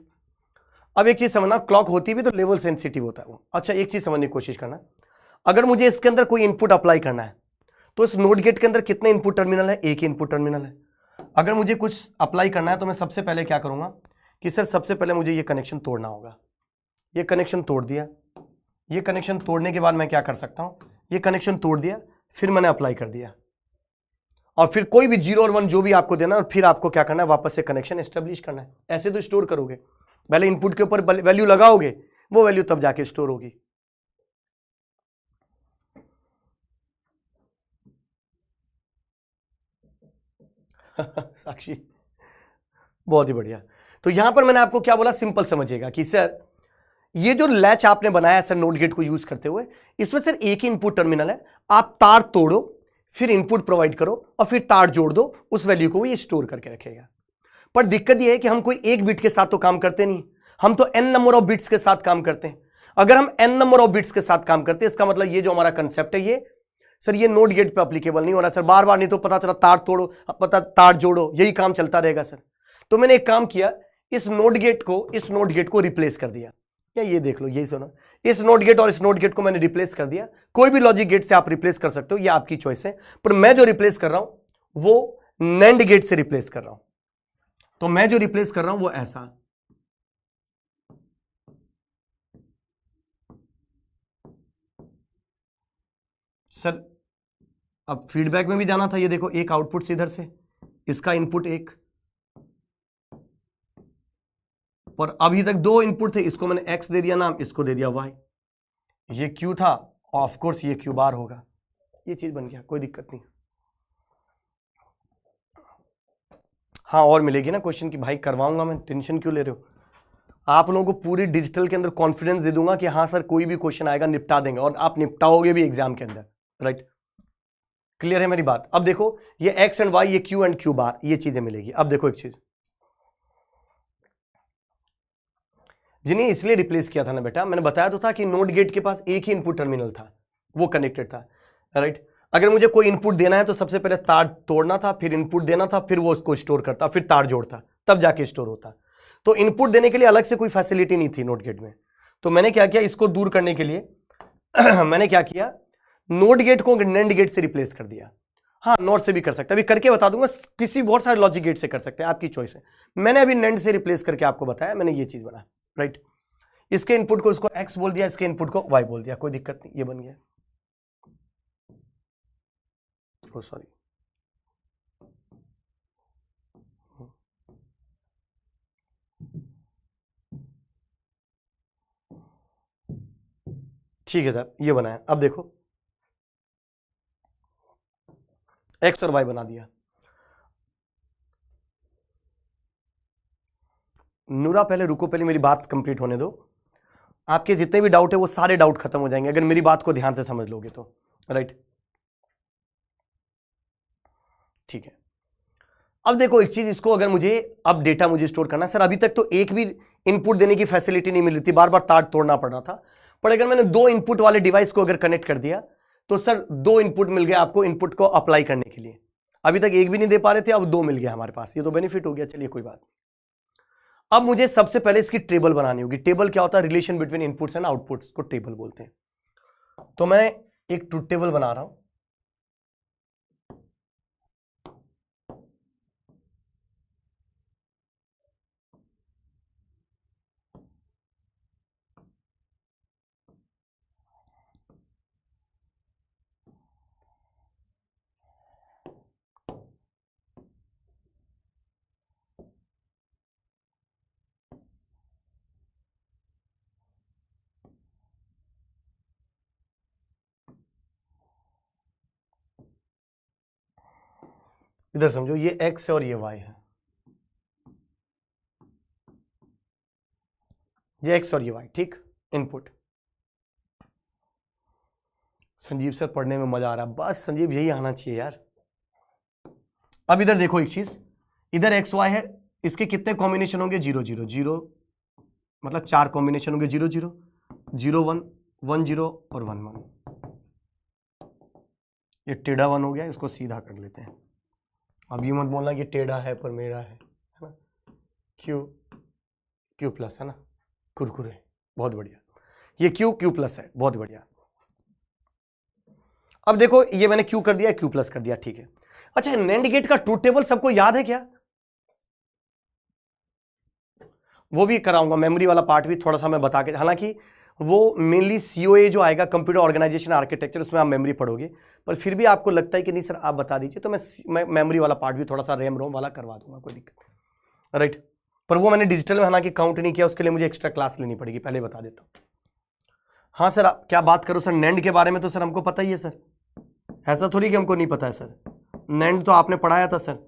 अब एक चीज समझना, क्लॉक होती भी तो लेवल सेंसिटिव होता है वो। अच्छा एक चीज समझने की कोशिश करना, अगर मुझे इसके अंदर कोई इनपुट अप्लाई करना है, तो इस नोट गेट के अंदर कितने इनपुट टर्मिनल है, एक ही इनपुट टर्मिनल है। अगर मुझे कुछ अप्लाई करना है तो मैं सबसे पहले क्या करूंगा कि सर सबसे पहले मुझे ये कनेक्शन तोड़ना होगा। ये कनेक्शन तोड़ दिया, ये कनेक्शन तोड़ने के बाद मैं क्या कर सकता हूं, ये कनेक्शन तोड़ दिया, फिर मैंने अप्लाई कर दिया, और फिर कोई भी 0 और 1 जो भी आपको देना, और फिर आपको क्या करना है, वापस से कनेक्शन एस्टेब्लिश करना है। ऐसे तो स्टोर करोगे, पहले इनपुट के ऊपर वैल्यू लगाओगे, वो वैल्यू तब जाके स्टोर होगी। साक्षी, बहुत ही बढ़िया। तो यहां पर मैंने आपको क्या बोला, सिंपल समझिएगा कि सर ये जो लैच आपने बनाया सर नोट गेट को यूज करते हुए, इसमें सर एक ही इनपुट टर्मिनल है, आप तार तोड़ो, फिर इनपुट प्रोवाइड करो, और फिर तार जोड़ दो, उस वैल्यू को ये स्टोर करके रखेगा। पर दिक्कत ये है कि हम कोई एक बिट के साथ तो काम करते नहीं, हम तो n नंबर ऑफ बिट्स के साथ काम करते हैं। अगर हम n नंबर ऑफ बिट्स के साथ काम करते हैं, इसका मतलब ये जो हमारा कंसेप्ट है, ये सर ये नोट गेट पे एप्लीकेबल नहीं हो रहा सर, बार बार नहीं तो पता चला तार तोड़ो, पता तार जोड़ो, यही काम चलता रहेगा सर। तो मैंने एक काम किया, इस नोट गेट को रिप्लेस कर दिया, या ये देख लो, यही सुना, इस नोट गेट और इस नोट गेट को मैंने रिप्लेस कर दिया। कोई भी लॉजिक गेट से आप रिप्लेस कर सकते हो, ये आपकी चॉइस है, पर मैं जो रिप्लेस कर रहा हूं वो नैंड गेट से रिप्लेस कर रहा हूं। तो मैं जो रिप्लेस कर रहा हूं वो ऐसा, सर अब फीडबैक में भी जाना था, ये देखो एक आउटपुट से इधर से, इसका इनपुट एक, और अभी तक 2 इनपुट थे, इसको मैंने x दे दिया नाम, इसको दे दिया y, ये q था, ऑफ कोर्स ये q' होगा, ये चीज बन गया, कोई दिक्कत नहीं। हाँ और मिलेगी ना क्वेश्चन की, भाई करवाऊंगा मैं, टेंशन क्यों ले रहे हो। आप लोगों को पूरी डिजिटल के अंदर कॉन्फिडेंस दे दूंगा कि हाँ सर कोई भी क्वेश्चन आएगा निपटा देंगे, और आप निपटाओगे भी एग्जाम के अंदर, राइट। क्लियर है मेरी बात। अब देखो ये एक्स एंड वाई, ये क्यू एंड क्यू बार, ये चीजें मिलेगी। अब देखो एक चीज, जिन्हें इसलिए रिप्लेस किया था ना बेटा, मैंने बताया तो था कि नोट गेट के पास एक ही इनपुट टर्मिनल था, वो कनेक्टेड था, राइट। अगर मुझे कोई इनपुट देना है तो सबसे पहले तार तोड़ना था, फिर इनपुट देना था, फिर वो उसको स्टोर करता, फिर तार जोड़ता, तब जाके स्टोर होता। तो इनपुट देने के लिए अलग से कोई फैसिलिटी नहीं थी नोट गेट में। तो मैंने क्या किया, इसको दूर करने के लिए मैंने क्या किया, नोट गेट को नैंड गेट से रिप्लेस कर दिया। हाँ नोट से भी कर सकते हैं, अभी करके बता दूंगा, किसी बहुत सारे लॉजिक गेट से कर सकते हैं, आपकी चॉइस है। मैंने अभी नैंड से रिप्लेस करके आपको बताया, मैंने ये चीज बनाया, राइट। इसके इनपुट को इसको x बोल दिया, इसके इनपुट को y बोल दिया, कोई दिक्कत नहीं, ये बन गया। ओ सॉरी, ठीक है सर, ये बनाया। अब देखो x और y बना दिया। नूरा पहले रुको, पहले मेरी बात कंप्लीट होने दो। आपके जितने भी डाउट है वो सारे डाउट खत्म हो जाएंगे अगर मेरी बात को ध्यान से समझ लोगे तो, राइट। ठीक है, अब देखो एक चीज, इसको अगर मुझे अब डेटा मुझे स्टोर करना है, सर अभी तक तो एक भी इनपुट देने की फैसिलिटी नहीं मिल रही थी, बार बार तार तोड़ना पड़ रहा था। पर अगर मैंने 2 इनपुट वाले डिवाइस को अगर कनेक्ट कर दिया तो सर 2 इनपुट मिल गया आपको इनपुट को अप्लाई करने के लिए। अभी तक एक भी नहीं दे पा रहे थे, अब 2 मिल गया हमारे पास, ये तो बेनिफिट हो गया। चलिए कोई बात नहीं। अब मुझे सबसे पहले इसकी टेबल बनानी होगी। टेबल क्या होता है, relation between inputs and outputs को टेबल बोलते हैं। तो मैं एक ट्रुथ टेबल बना रहा हूं। इधर समझो, ये x है और ये y है, ये x और ये y, ठीक। इनपुट। संजीव सर पढ़ने में मजा आ रहा है, बस संजीव यही आना चाहिए यार। अब इधर देखो एक चीज, इधर एक्स वाई है, इसके कितने कॉम्बिनेशन होंगे, 0 0 0, मतलब 4 कॉम्बिनेशन होंगे, 0 0 0 1 1 0 और 1 1। ये टेढ़ा 1 हो गया, इसको सीधा कर लेते हैं। अब ये मत बोलना कि टेढ़ा है पर मेरा है ना। क्यू प्लस है ना, कुरकुरे, बहुत बढ़िया। ये क्यू प्लस है, बहुत बढ़िया। अब देखो ये मैंने क्यू कर दिया, क्यू प्लस कर दिया, ठीक है। अच्छा, नैंड गेट का ट्रूथ टेबल सबको याद है क्या? वो भी कराऊंगा, मेमोरी वाला पार्ट भी थोड़ा सा मैं बता के, हालांकि वो मेनली सीओए जो आएगा, कंप्यूटर ऑर्गेनाइजेशन आर्किटेक्चर, उसमें आप मेमोरी पढ़ोगे, पर फिर भी आपको लगता है कि नहीं सर आप बता दीजिए, तो मैं मेमोरी वाला पार्ट भी थोड़ा सा रैम रोम वाला करवा दूंगा, कोई दिक्कत नहीं, राइट। पर वो मैंने डिजिटल में हालांकि काउंट नहीं किया, उसके लिए मुझे एक्स्ट्रा क्लास लेनी पड़ेगी, पहले बता देता हूँ। हाँ सर, आप क्या बात करो सर, नैंड के बारे में तो सर हमको पता ही है सर, ऐसा थोड़ी कि हमको नहीं पता है सर, नैंड तो आपने पढ़ाया था सर।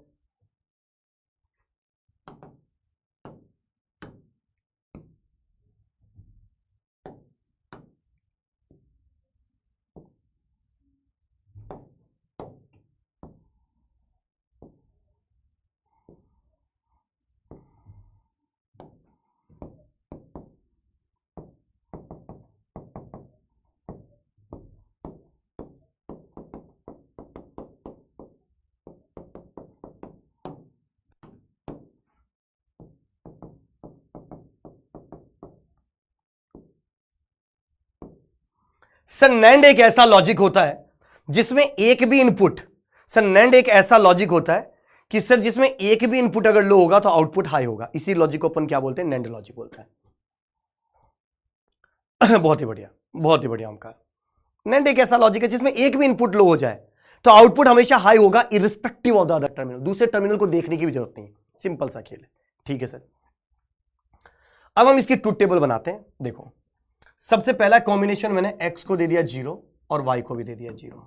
सर नैंड एक ऐसा लॉजिक होता है जिसमें एक भी इनपुट, सर नैंड एक ऐसा लॉजिक होता है कि सर जिसमें एक भी इनपुट अगर लो होगा तो आउटपुट हाई होगा, इसी लॉजिक को अपन क्या बोलते हैं, नैंड लॉजिक बोलते हैं। बहुत ही बढ़िया, बहुत ही बढ़िया उनका। नैंड एक ऐसा लॉजिक है जिसमें एक भी इनपुट लो हो जाए तो आउटपुट हमेशा हाई होगा, irrespective of the other terminal, दूसरे टर्मिनल को देखने की भी जरूरत नहीं, सिंपल सा खेल है, ठीक है सर। अब हम इसकी ट्रूथ टेबल बनाते हैं। देखो सबसे पहला कॉम्बिनेशन मैंने x को दे दिया 0 और y को भी दे दिया 0,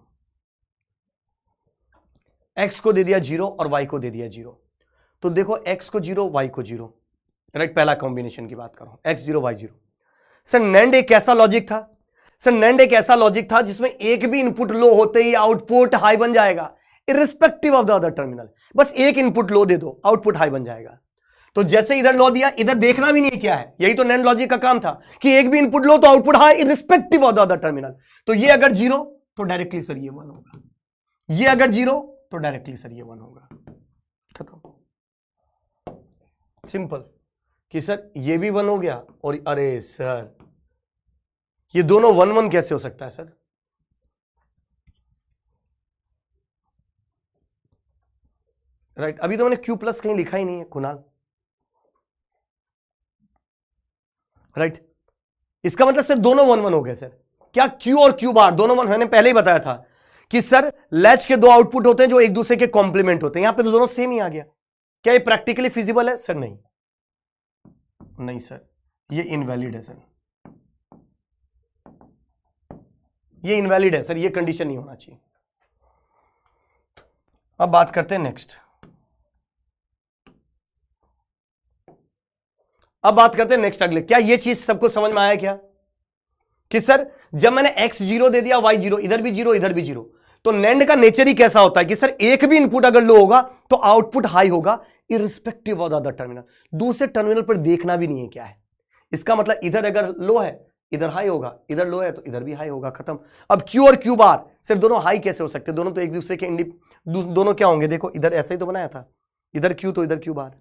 x को दे दिया 0 और y को दे दिया 0। तो देखो x को 0 y को 0, राइट, पहला कॉम्बिनेशन की बात कर रहा हूं, x 0 y 0। सर NAND एक ऐसा लॉजिक था, सर NAND एक ऐसा लॉजिक था जिसमें एक भी इनपुट लो होते ही आउटपुट हाई बन जाएगा irrespective of the other terminal. बस एक इनपुट लो दे दो, आउटपुट हाई बन जाएगा। तो जैसे इधर लो दिया, इधर देखना भी नहीं क्या है, यही तो NAND लॉजिक का काम था कि एक भी इनपुट लो तो output high irrespective of the other terminal. तो ये अगर 0 तो डायरेक्टली सर ये 1 होगा, ये अगर 0 तो डायरेक्टली सर ये 1 होगा, खत्म, सिंपल। कि सर ये भी 1 हो गया और अरे सर ये दोनों 1 1 कैसे हो सकता है सर? राइट, अभी तो मैंने Q प्लस कहीं लिखा ही नहीं है कुणाल, राइट। इसका मतलब सर दोनों 1 1 हो गए सर। क्या Q और Q बार दोनों 1? मैंने पहले ही बताया था कि सर लैच के दो आउटपुट होते हैं जो एक दूसरे के कॉम्प्लीमेंट होते हैं, यहां पे तो दोनों सेम ही आ गया। क्या ये प्रैक्टिकली फिजिबल है? सर नहीं, नहीं सर, ये इनवैलिड है सर, ये इनवैलिड है सर, ये कंडीशन नहीं होना चाहिए। अब बात करते हैं नेक्स्ट, अब बात करते हैं नेक्स्ट अगले। क्या ये चीज सबको समझ में आया क्या कि सर जब मैंने x 0 दे दिया, y 0, इधर भी 0 इधर भी 0, तो NAND का नेचर ही कैसा होता है कि सर एक भी इनपुट अगर लो होगा तो आउटपुट हाई होगा irrespective of the other terminal. दूसरे टर्मिनल पर देखना भी नहीं है क्या है। इसका मतलब इधर अगर लो है इधर हाई होगा, इधर लो है तो इधर भी हाई होगा, खत्म। अब Q और Q बार सर दोनों हाई कैसे हो सकते? दोनों तो एक दूसरे के दोनों क्या होंगे? देखो इधर ऐसे ही तो बनाया था, इधर Q तो इधर Q बार,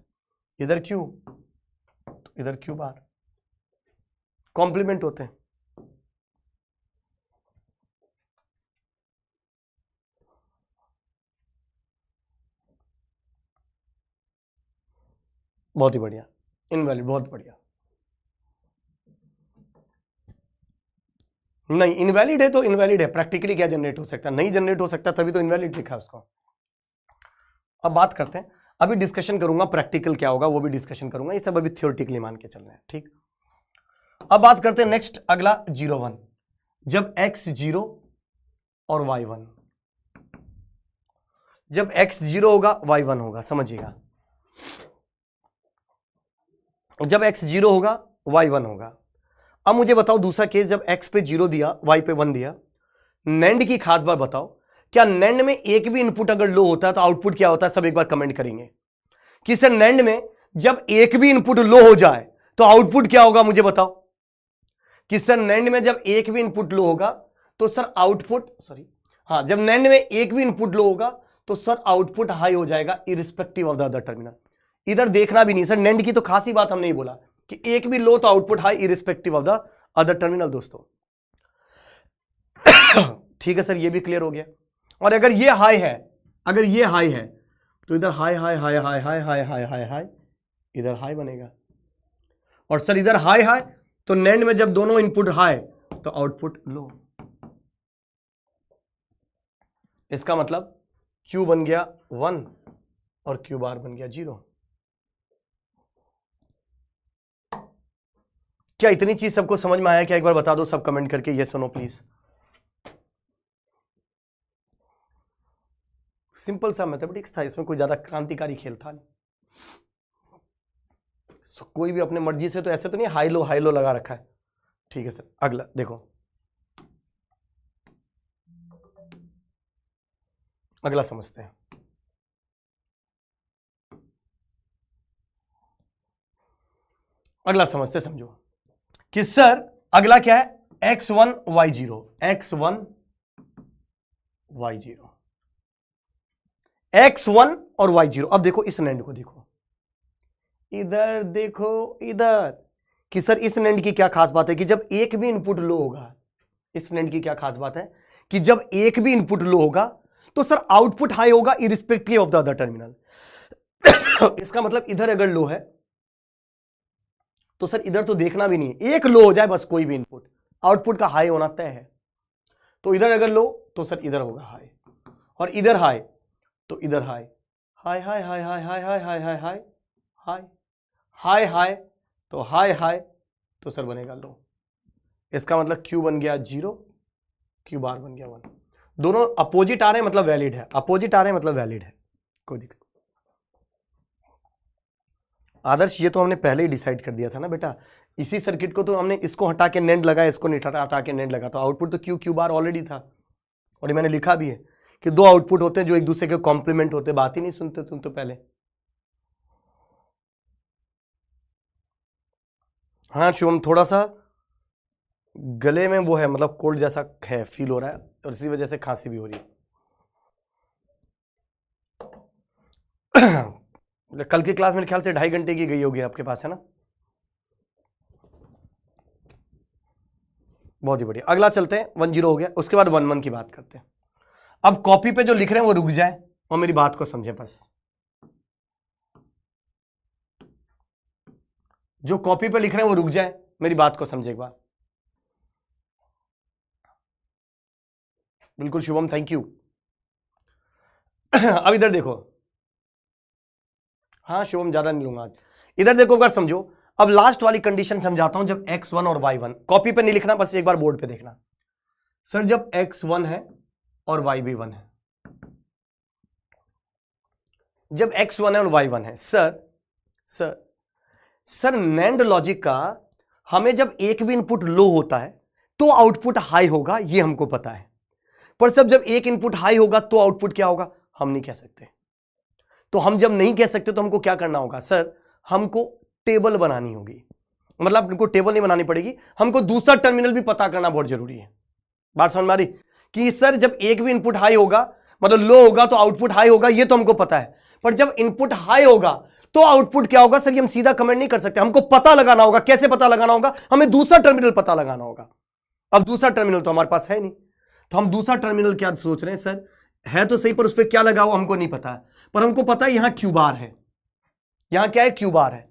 इधर Q तो इधर Q बार, कॉम्प्लीमेंट होते हैं। बहुत ही बढ़िया, इनवैलिड, बहुत बढ़िया। नहीं, इनवैलिड है तो इनवैलिड है, प्रैक्टिकली क्या जनरेट हो सकता है? नहीं जनरेट हो सकता, तभी तो इनवैलिड लिखा उसको। अब बात करते हैं, अभी डिस्कशन करूंगा प्रैक्टिकल क्या होगा, वो भी डिस्कशन करूंगा, ये सब अभी थ्योरेटिकली मान के चल रहे हैं, ठीक। अब बात करते हैं नेक्स्ट अगला 0 1, जब x 0 और y 1, जब x 0 होगा y 1 होगा, समझिएगा, जब x 0 होगा y 1 होगा। अब मुझे बताओ दूसरा केस, जब x पे 0 दिया y पे 1 दिया, NAND की खास बात बताओ, क्या NAND में एक भी इनपुट अगर लो होता है तो आउटपुट क्या होता है? सब एक बार कमेंट करेंगे कि सर NAND में जब एक भी इनपुट लो हो जाए तो आउटपुट क्या होगा? मुझे बताओ कि सर NAND में जब एक भी इनपुट लो होगा तो सर आउटपुट, सॉरी हाँ, जब NAND में एक भी इनपुट लो होगा तो सर आउटपुट हाई हो जाएगा irrespective of the other terminal. इधर देखना भी नहीं सर, NAND की तो खास ही बात हमने ही बोला कि एक भी लो तो output high irrespective of the other terminal दोस्तों। ठीक है सर, ये भी क्लियर हो गया। और अगर ये हाई है, अगर ये हाई है तो इधर high high high high high high high high high, इधर हाई बनेगा। और सर इधर हाई हाई, तो NAND में जब दोनों इनपुट हाई तो आउटपुट लो। इसका मतलब Q बन गया 1 और Q बार बन गया 0। क्या इतनी चीज सबको समझ में आया? क्या एक बार बता दो सब कमेंट करके, ये सुनो प्लीज। सिंपल सा मैथमेटिक्स था, इसमें कोई ज्यादा क्रांतिकारी खेल था नहीं। कोई भी अपने मर्जी से तो ऐसे तो नहीं हाई लो लगा रखा है। ठीक है सर, अगला देखो, अगला समझते हैं। अगला समझते समझो कि सर अगला क्या है? x1 y0, x1 y0, x1 और y0। अब देखो इस NAND को देखो, इधर देखो, इधर कि सर इस NAND की क्या खास बात है कि जब एक भी इनपुट लो होगा, इस NAND की क्या खास बात है कि जब एक भी इनपुट लो होगा तो सर आउटपुट हाई होगा irrespective of the other terminal. इसका मतलब इधर अगर लो है तो सर इधर तो देखना भी नहीं है, एक लो हो जाए बस कोई भी इनपुट, आउटपुट का हाई होना तय है। तो इधर अगर लो तो सर इधर होगा हाई, और इधर हाई तो इधर high, high high high high high high high high high high high high, तो हाई हाई तो सर बनेगा लो। इसका मतलब Q बन गया 0, Q बार बन गया 1। दोनों अपोजिट आ रहे हैं मतलब वैलिड है, अपोजिट आ रहे हैं मतलब वैलिड है, कोई दिक्कत। आदर्श ये तो हमने पहले ही डिसाइड कर दिया था ना बेटा, इसी सर्किट को तो हमने इसको हटा के नेंड लगाया, इसको नहीं हटा के नेंड लगा, तो आउटपुट तो क्यू क्यू बार ऑलरेडी था। और ये मैंने लिखा भी है कि दो आउटपुट होते हैं जो एक दूसरे के कॉम्प्लीमेंट होते, बात ही नहीं सुनते तुम तो पहले। हाँ शिवम, थोड़ा सा गले में वो है, मतलब कोल्ड जैसा है, फील हो रहा है, और इसी वजह से खांसी भी हो रही है। कल की क्लास मेरे ख्याल से 2.5 घंटे की गई होगी आपके पास, है ना? बहुत ही बढ़िया। अगला चलते हैं, 10 हो गया, उसके बाद 11 की बात करते हैं। अब कॉपी पे जो लिख रहे हैं वो रुक जाए और मेरी बात को समझे बस। जो कॉपी पे लिख रहे हैं वो रुक जाए, मेरी बात को समझे एक बार। बिल्कुल शुभम, थैंक यू। अब इधर देखो, हाँ शुभम ज्यादा नहीं लूंगा आज। इधर देखो, एक बार समझो। अब लास्ट वाली कंडीशन समझाता हूं, जब x1 और y1, कॉपी पे नहीं लिखना, बस एक बार बोर्ड पे देखना। सर जब x1 है और y भी 1 है, जब x1 है और y1 है, सर नैंड लॉजिक का हमें जब एक भी इनपुट लो होता है तो आउटपुट हाई होगा, ये हमको पता है। पर सब जब एक इनपुट हाई होगा तो आउटपुट क्या होगा, हम नहीं कह सकते। तो हम जब नहीं कह सकते तो हमको क्या करना होगा सर, हमको टेबल बनानी होगी। मतलब हमको टेबल नहीं बनानी पड़ेगी, हमको दूसरा टर्मिनल भी पता करना बहुत जरूरी है। बात समझ में आ रही कि सर जब एक भी इनपुट हाई होगा, मतलब लो होगा तो आउटपुट हाई होगा, ये तो हमको पता है। पर जब इनपुट हाई होगा तो आउटपुट क्या होगा सर, ये हम सीधा कमेंट नहीं कर सकते, हमको पता लगाना होगा। कैसे पता लगाना होगा, हमें दूसरा टर्मिनल पता लगाना होगा। अब दूसरा टर्मिनल तो हमारे पास है नहीं, तो हम दूसरा टर्मिनल क्या सोच रहे हैं सर, है तो सही पर उस पर क्या लगा हुआ हमको नहीं पता है। पर हमको पता है यहां क्यू बार है, यहां क्या है, क्यू बार है।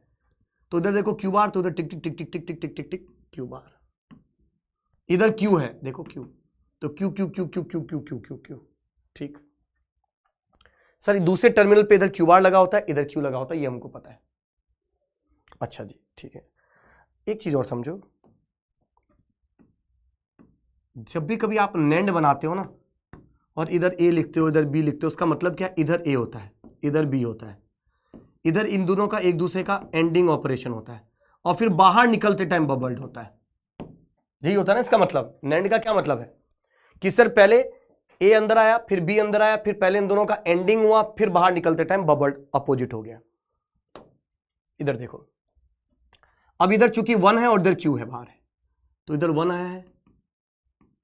तो इधर देखो क्यू बार, तो इधर टिक टिक टिक टिक टिक टिक टिक टिक टिक क्यू बार। इधर क्यू है, देखो क्यू, तो Q Q Q Q Q Q Q Q Q. ठीक सर, दूसरे टर्मिनल पे इधर क्यू बार लगा होता है, इधर क्यू लगा होता है, ये हमको पता है। अच्छा जी ठीक है। एक चीज और समझो, जब भी कभी आप नेंड बनाते हो ना और इधर ए लिखते हो इधर बी लिखते हो, उसका मतलब क्या, इधर ए होता है इधर बी होता है, इधर इन दोनों का एक दूसरे का एंडिंग ऑपरेशन होता है, और फिर बाहर निकलते टाइम बबल्ड होता है। यही होता है ना इसका मतलब। नेंड का क्या मतलब है कि सर पहले ए अंदर आया, फिर बी अंदर आया, फिर पहले इन दोनों का एंडिंग हुआ, फिर बाहर निकलते टाइम बबल्ड अपोजिट हो गया। इधर देखो, अब इधर चूंकि 1 है और इधर क्यू है बाहर है, तो इधर 1 आया है,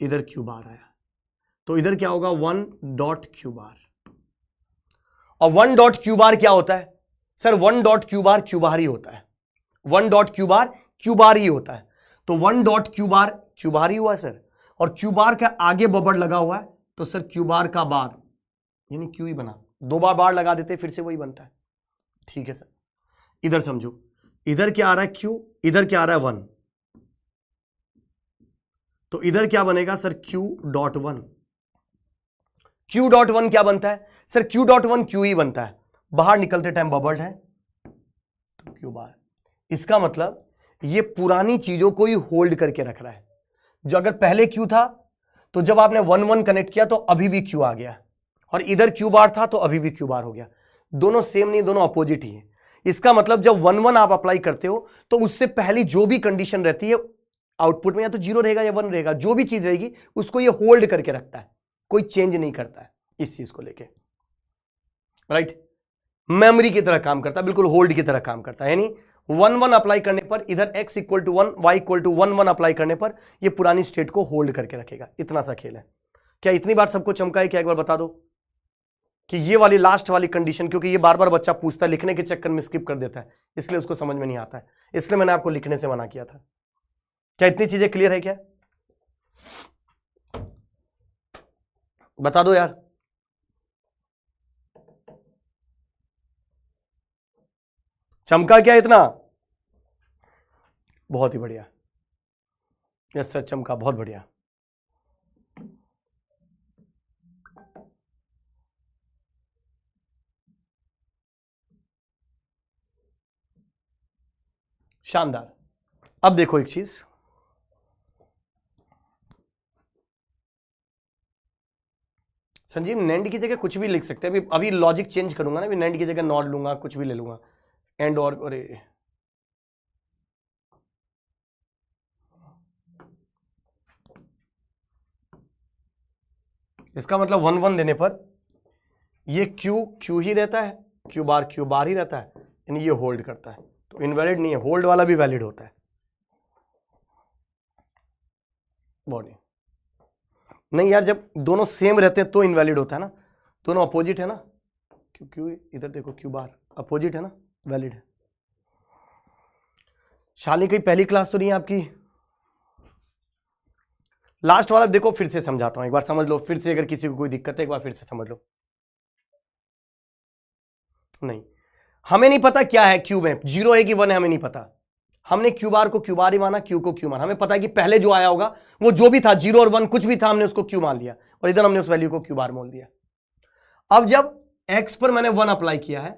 इधर क्यू बार आया, तो इधर क्या होगा 1 डॉट क्यू बार। और 1 डॉट क्यू बार क्या होता है सर, 1 डॉट क्यू बार ही होता है। 1 डॉट क्यू बार ही होता है। तो 1 डॉट क्यू बार ही हुआ सर, और क्यू बार का आगे बबल लगा हुआ है, तो सर क्यू बार का बार यानी क्यू ही बना। 2 बार बार लगा देते फिर से वही बनता है। ठीक है सर, इधर समझो, इधर क्या आ रहा है क्यू, इधर क्या आ रहा है 1, तो इधर क्या बनेगा sir Q dot 1। Q dot 1 क्या बनता है सर, क्यू डॉट 1 क्यू ही बनता है, बाहर निकलते टाइम बबल्ड है तो क्यू बार। इसका मतलब ये पुरानी चीजों को ही होल्ड करके रख रहा है। जो अगर पहले क्यू था तो जब आपने 1 1 कनेक्ट किया तो अभी भी क्यू आ गया, और इधर क्यू बार था तो अभी भी क्यू बार हो गया। दोनों सेम नहीं, दोनों अपोजिट ही है। इसका मतलब जब 1 1 आप अप्लाई करते हो तो उससे पहली जो भी कंडीशन रहती है आउटपुट में, या तो 0 रहेगा या 1 रहेगा, जो भी चीज रहेगी उसको ये होल्ड करके रखता है, कोई चेंज नहीं करता है इस चीज को लेके। राइट, मेमोरी की तरह काम करता है, बिल्कुल होल्ड की तरह काम करता है। यानी 1 1 अप्लाई करने पर इधर x equal to 1 y equal to 1 1 apply करने पर ये पुरानी स्टेट को होल्ड करके रखेगा। इतना सा खेल है। क्या इतनी बार सबको चमका है क्या, एक बार बता दो कि ये वाली लास्ट वाली कंडीशन, क्योंकि ये बार बार बच्चा पूछता है, लिखने के चक्कर में स्किप कर देता है, इसलिए उसको समझ में नहीं आता है, इसलिए मैंने आपको लिखने से मना किया था। क्या इतनी चीजें क्लियर है क्या, बता दो यार। चमका क्या इतना, बहुत ही बढ़िया। यस सर, चमका, बहुत बढ़िया। शानदार। अब देखो एक चीज, संजीव नेंड की जगह कुछ भी लिख सकते हैं। अभी लॉजिक चेंज करूंगा ना, अभी नेंड की जगह नॉट लूंगा, कुछ भी ले लूंगा। एंड और, अरे इसका मतलब 1 1 देने पर ये क्यू ही रहता है, क्यू बार ही रहता है, यानी ये होल्ड करता है, तो इनवैलिड नहीं है, होल्ड वाला भी वैलिड होता है। बॉडी नहीं यार, जब दोनों सेम रहते हैं तो इनवैलिड होता है ना, दोनों अपोजिट है ना, क्यू इधर देखो, क्यू बार अपोजिट है ना, वैलिड है। शाली की पहली क्लास तो नहीं है आपकी, लास्ट वाला देखो फिर से समझाता हूं, एक बार समझ लो फिर से, अगर किसी को कोई दिक्कत है एक बार फिर से समझ लो। नहीं, हमें नहीं पता क्या है क्यू में, 0 है कि 1 है हमें नहीं पता, हमने क्यू बार को क्यू बार ही माना, क्यू को क्यू माना, हमें पता है कि पहले जो आया होगा वो जो भी था 0 और 1 कुछ भी था, हमने उसको क्यू मान लिया और इधर हमने उस वैल्यू को क्यू बार मान दिया। अब जब x पर मैंने 1 अप्लाई किया है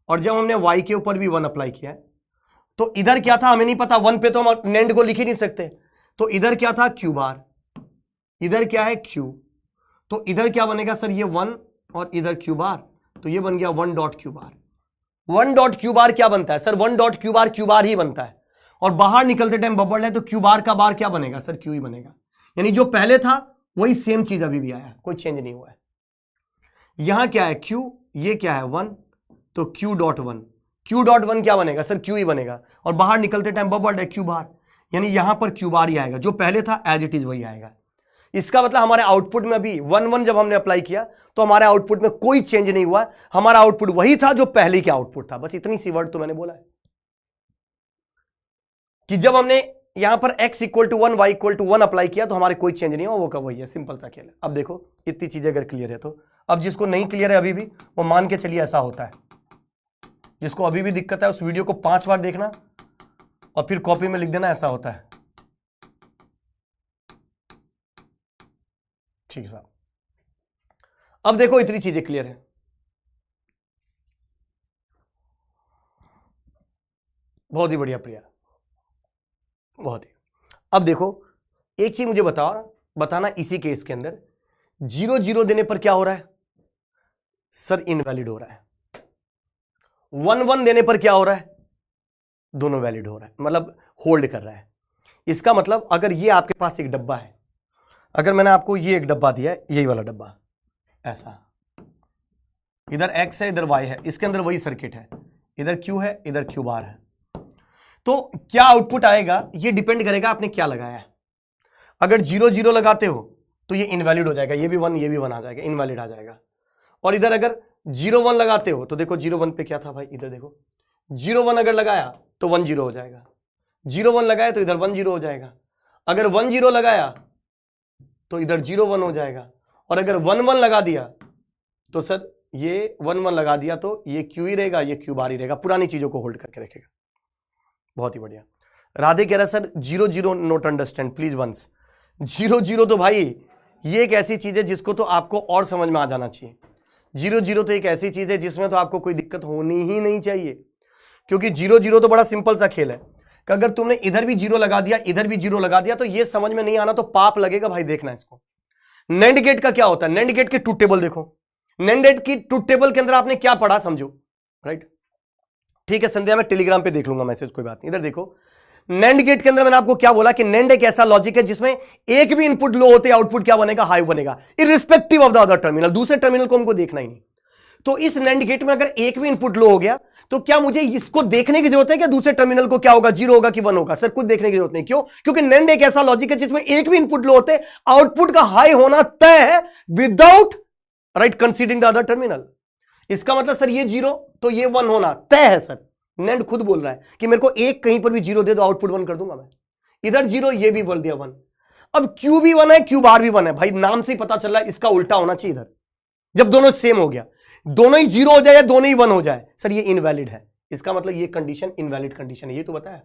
और जब हमने y के ऊपर भी 1 अप्लाई किया है, तो इधर क्या था हमें नहीं पता, 1 पे तो हम नेंड को लिख ही नहीं सकते, तो इधर क्या था क्यू बार, इधर क्या है क्यू, तो इधर क्या बनेगा सर ये 1 और इधर क्यू बार, तो ये बन गया 1 dot Q bar. 1 dot Q बार क्या बनता है सर, 1 डॉट क्यू बार ही बनता है, और बाहर निकलते टाइम बबल है तो क्यू बार का बार क्या बनेगा सर, क्यू ही बनेगा, यानी जो पहले था वही सेम चीज अभी भी आया, कोई चेंज नहीं हुआ है। यहां क्या है क्यू, ये क्या है 1, तो क्यू डॉट 1 क्या बनेगा सर, क्यू ही बनेगा, और बाहर निकलते टाइम बबल है क्यू बार, यानी यहां पर क्यू बार ही आएगा, जो पहले था एज इट इज वही आएगा। इसका मतलब हमारे आउटपुट में अभी 1 1 जब हमने अप्लाई किया तो हमारे आउटपुट में कोई चेंज नहीं हुआ, हमारा आउटपुट वही था जो पहले का आउटपुट था, बस इतनी सी वर्ड तो मैंने बोला है कि जब हमने यहां पर x equal to 1 y equal to 1 apply किया तो हमारे कोई चेंज नहीं हुआ, वो का वही है, सिंपल सा खेल है। अब देखो इतनी चीजें अगर क्लियर है तो, अब जिसको नहीं क्लियर है अभी भी वो मान के चलिए ऐसा होता है, जिसको अभी भी दिक्कत है उस वीडियो को 5 बार देखना और फिर कॉपी में लिख देना ऐसा होता है, ठीक है साहब। अब देखो इतनी चीजें क्लियर है, बहुत ही बढ़िया प्रिया, बहुत ही। अब देखो एक चीज मुझे बताना इसी केस के अंदर 0 0 देने पर क्या हो रहा है सर, इनवैलिड हो रहा है, 1 1 देने पर क्या हो रहा है, दोनों वैलिड हो रहा है, मतलब होल्ड कर रहा है। इसका मतलब अगर ये आपके पास एक डब्बा है, अगर मैंने आपको ये एक डब्बा दिया है, यही वाला डब्बा ऐसा, इधर x है इधर y है, इसके अंदर वही सर्किट है, इधर q है इधर q बार है, तो क्या आउटपुट आएगा ये डिपेंड करेगा आपने क्या लगाया है। अगर 0 0 लगाते हो तो ये इनवैलिड हो जाएगा, ये भी 1 ये भी 1 आ जाएगा, इनवैलिड आ जाएगा। और इधर अगर 0 1 लगाते हो तो देखो 0 1 पे क्या था भाई, इधर देखो 0 1 अगर लगाया तो 1 0 हो जाएगा, 0 1 लगाया तो इधर 1 0 हो जाएगा, अगर 1 0 लगाया तो इधर 0 1 हो जाएगा, और अगर 1 1 लगा दिया तो सर ये 1 1 लगा दिया तो ये क्यू ही रहेगा, ये क्यू बार ही रहेगा, पुरानी चीजों को होल्ड करके रखेगा। बहुत ही बढ़िया। राधे कह रहा sir 0 0 not understand please once, 0 0 तो भाई ये एक ऐसी चीज है जिसको तो आपको और समझ में आ जाना चाहिए, 0 0 तो एक ऐसी चीज है जिसमें तो आपको कोई दिक्कत होनी ही नहीं चाहिए, क्योंकि 0 0 तो बड़ा सिंपल सा खेल है कि अगर तुमने इधर भी 0 लगा दिया इधर भी 0 लगा दिया तो ये समझ में नहीं आना तो पाप लगेगा भाई, देखना इसको। नैंड गेट का क्या होता है, नैंड गेट के ट्रूथ टेबल देखो, नैंड गेट की ट्रूथ टेबल के अंदर आपने क्या पढ़ा समझो, राइट, ठीक है संध्या मैं टेलीग्राम पे देख लूंगा मैसेज, कोई बात नहीं। इधर देखो नैंड गेट के अंदर मैंने आपको क्या बोला कि नैंड एक ऐसा लॉजिक है जिसमें एक भी इनपुट लो होते आउटपुट क्या बनेगा, हाई बनेगा, irrespective of the other terminal, दूसरे टर्मिनल को हमको देखना ही नहीं। तो इस नैंड गेट में अगर एक भी इनपुट लो हो गया तो क्या मुझे इसको देखने की जरूरत है कि दूसरे टर्मिनल को क्या होगा, 0 होगा कि 1 होगा, सर कुछ देखने की जरूरत नहीं। क्यों? क्योंकि नैंड एक ऐसा लॉजिक है जिसमें एक भी इनपुट लो होते आउटपुट का हाई होना तय है without right considering the other terminal. इसका मतलब सर ये 0 तो ये 1 होना तय है सर, नैंड खुद बोल रहा है कि मेरे को एक कहीं पर भी 0 दे दो आउटपुट 1 कर दूंगा मैं, इधर 0 ये भी बोल दिया 1। अब क्यू भी 1 है क्यू बार भी 1 है, भाई नाम से ही पता चल रहा है इसका उल्टा होना चाहिए इधर, जब दोनों सेम हो गया, दोनों ही 0 हो जाए या दोनों ही 1 हो जाए, सर ये इनवैलिड है, इसका मतलब ये कंडीशन इनवैलिड कंडीशन है, ये तो बताया।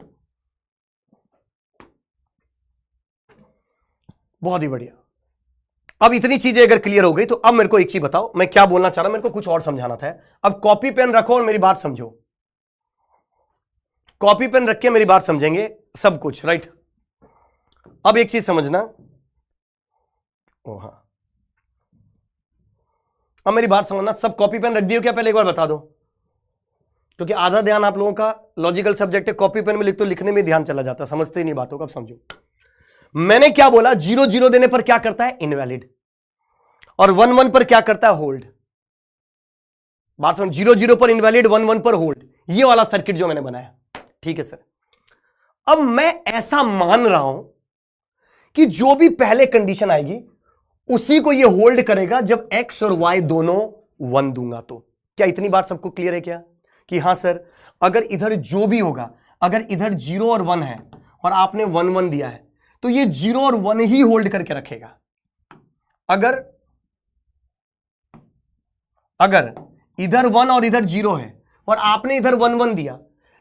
बहुत ही बढ़िया। अब इतनी चीजें अगर क्लियर हो गई तो अब मेरे को एक चीज बताओ, मैं क्या बोलना चाह रहा हूं, मेरे को कुछ और समझाना था। अब कॉपी पेन रखो और मेरी बात समझो, कॉपी पेन रख के मेरी बात समझेंगे सब कुछ, राइट। अब एक चीज समझना, ओ हाँ, अब मेरी बात समझना, सब कॉपी पेन रख दियो क्या, पहले एक बार बता दो। क्योंकि आधा ध्यान आप लोगों का लॉजिकल सब्जेक्ट है, कॉपी पेन में लिखते लिखने में ध्यान चला जाता है, समझते ही नहीं बातों को। अब समझो मैंने क्या बोला, 0 0 देने पर क्या करता है, इनवैलिड, और 1 1 पर क्या करता है, होल्ड। बात सुन, 0 0 पर इनवैलिड, 1 1 पर होल्ड, ये वाला सर्किट जो मैंने बनाया, ठीक है सर। अब मैं ऐसा मान रहा हूं कि जो भी पहले कंडीशन आएगी उसी को ये होल्ड करेगा जब x और y दोनों 1 दूंगा। तो क्या इतनी बात सबको क्लियर है क्या, कि हां सर अगर इधर जो भी होगा, अगर इधर 0 और 1 है और आपने 1 1 दिया है तो ये 0 और 1 ही होल्ड करके रखेगा। अगर अगर इधर 1 और इधर 0 है और आपने इधर 1 1 दिया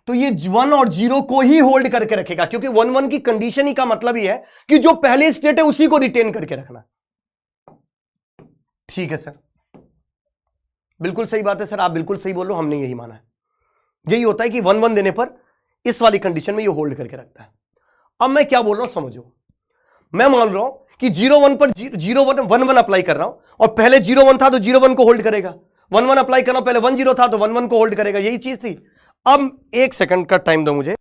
तो ये 1 और 0 को ही होल्ड करके रखेगा, क्योंकि 1 1 की कंडीशन ही का मतलब ही है कि जो पहले स्टेट है उसी को रिटेन करके रखना। ठीक है सर, बिल्कुल सही बात है सर, आप बिल्कुल सही बोल रहे हो, हमने यही माना है। यही होता है कि 1 1 देने पर इस वाली कंडीशन में ये होल्ड करके रखता है। अब मैं क्या बोल रहा हूं समझो, मैं मान रहा हूं कि 0 1 पर 0 1 1 1 अप्लाई कर रहा हूं, और पहले 0 1 था तो 0 1 को होल्ड करेगा, 1 1 अप्लाई कर रहा हूं, पहले 1 0 था तो 1 1 को होल्ड करेगा, यही चीज थी। अब एक सेकंड का टाइम दो मुझे।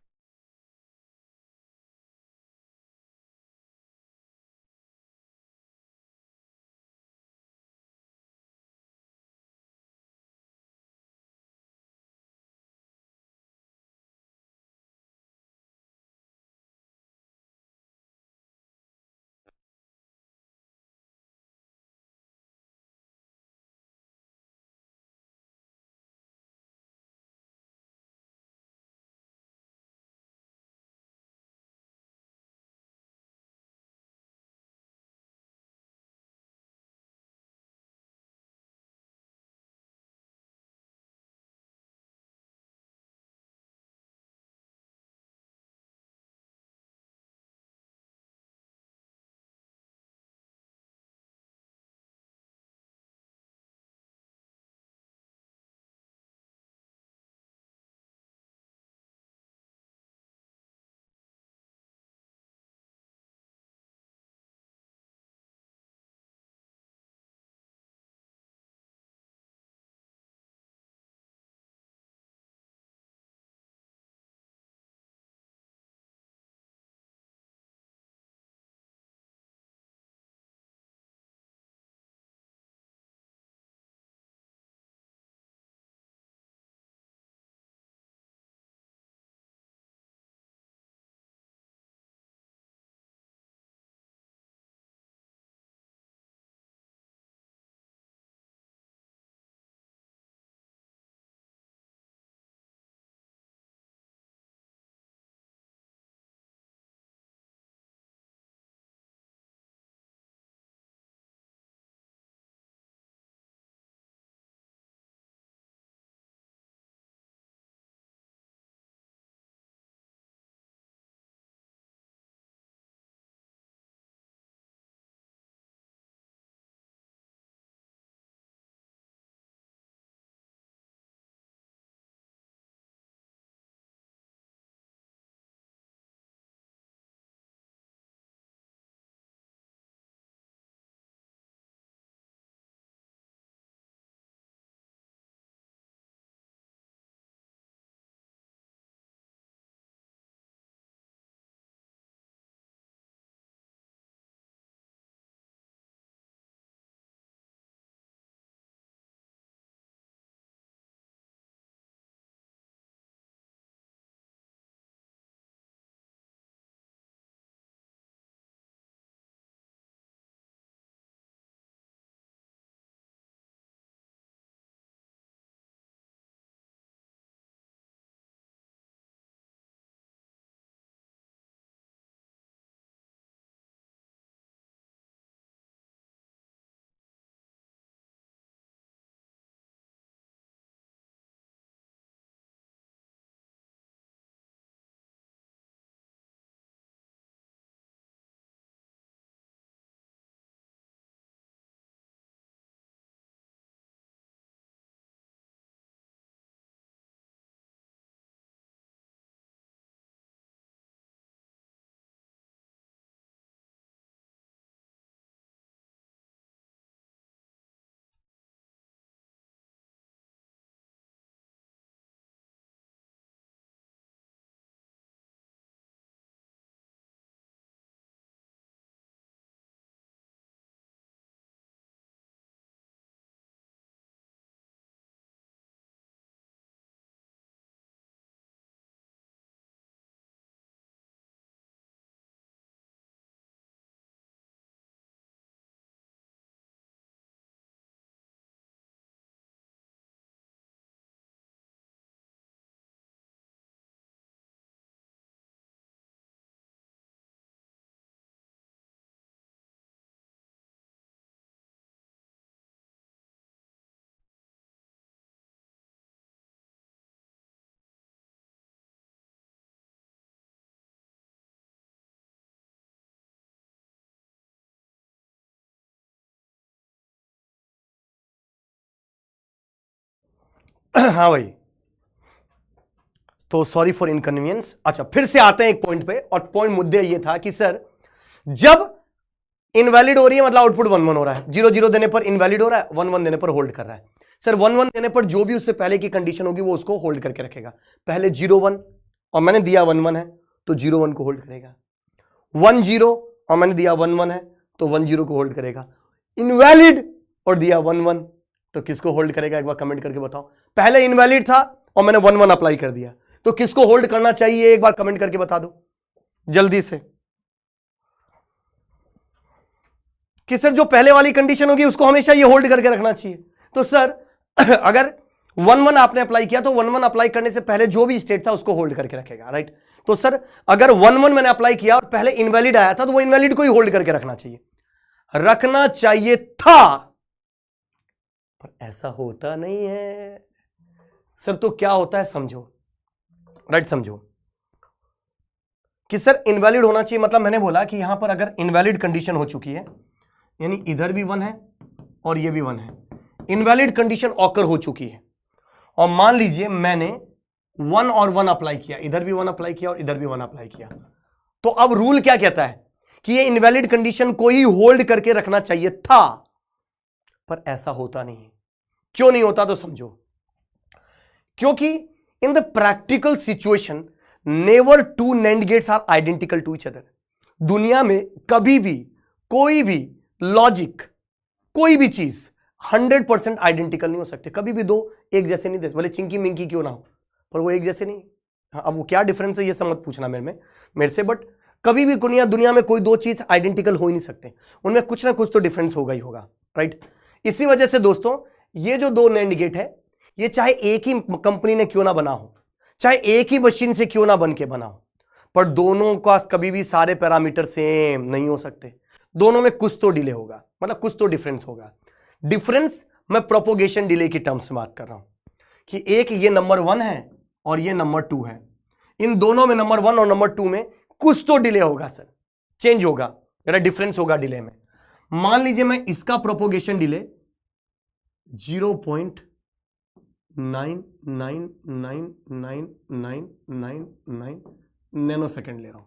हाँ भाई, तो सॉरी फॉर इनकन्वीनियंस। अच्छा, फिर से आते हैं एक पॉइंट पे, और पॉइंट मुद्दे ये था कि सर जब इनवैलिड हो रही है मतलब आउटपुट 1 1 हो रहा है, 0 0 देने पर इनवैलिड हो रहा है, 1 1 देने पर होल्ड कर रहा है। सर 1 1 देने पर जो भी उससे पहले की कंडीशन होगी वो उसको होल्ड करके रखेगा। पहले 0 1 और मैंने दिया 1 1 है तो 0 1 को होल्ड करेगा, 1 0 और मैंने दिया 1 1 है तो 1 0 को होल्ड करेगा। इनवैलिड और दिया 1 1 तो किसको होल्ड करेगा, एक बार कमेंट करके बताओ। पहले इनवैलिड था और मैंने 1 1 अप्लाई कर दिया तो किसको होल्ड करना चाहिए, एक बार कमेंट करके बता दो जल्दी से। कि सर जो पहले वाली कंडीशन होगी उसको हमेशा ये होल्ड करके रखना चाहिए। तो सर अगर 1 1 आपने अप्लाई किया तो 1 1 अप्लाई करने से पहले जो भी स्टेट था उसको होल्ड करके रखेगा, राइट। तो सर अगर 1 1 मैंने अप्लाई किया और पहले इनवैलिड आया था तो वो इनवैलिड को ही होल्ड करके रखना चाहिए था, पर ऐसा होता नहीं है सर। तो क्या होता है समझो, राइट, समझो कि सर इनवैलिड होना चाहिए मतलब मैंने बोला कि यहां पर अगर इनवैलिड कंडीशन हो चुकी है, यानी इधर भी 1 है और ये भी 1 है, इनवैलिड कंडीशन ऑकर हो चुकी है, और मान लीजिए मैंने 1 और 1 अप्लाई किया, इधर भी 1 अप्लाई किया और इधर भी 1 अप्लाई किया, तो अब रूल क्या कहता है कि ये इनवैलिड कंडीशन को ही होल्ड करके रखना चाहिए था, पर ऐसा होता नहीं है। क्यों नहीं होता तो समझो, क्योंकि in the practical situation never two NAND gates are identical to each other. दुनिया में कभी भी कोई भी लॉजिक, कोई भी चीज 100% आइडेंटिकल नहीं हो सकते। कभी भी दो एक जैसे नहीं दे, भले चिंकी मिंकी क्यों ना हो, पर वो एक जैसे नहीं। हाँ, अब वो क्या डिफरेंस है ये सब मत पूछना मेरे से, बट कभी भी दुनिया में कोई दो चीज आइडेंटिकल हो ही नहीं सकते, उनमें कुछ ना कुछ तो डिफरेंस होगा ही होगा, राइट। इसी वजह से दोस्तों ये जो दो NAND गेट है, ये चाहे एक ही कंपनी ने क्यों ना बना हो, चाहे एक ही मशीन से क्यों ना बन के बना हो, पर दोनों का कभी भी सारे पैरामीटर सेम नहीं हो सकते। दोनों में कुछ तो डिले होगा, मतलब कुछ तो डिफरेंस होगा। डिफरेंस मैं प्रोपोगेशन डिले की टर्म्स में बात कर रहा हूं कि एक ये नंबर 1 है और ये नंबर 2 है, इन दोनों में नंबर 1 और नंबर 2 में कुछ तो डिले होगा सर, चेंज होगा, डिफरेंस होगा डिले में। मान लीजिए मैं इसका प्रोपोगेशन डिले 0.999999 नैनो सेकेंड ले रहा हूं,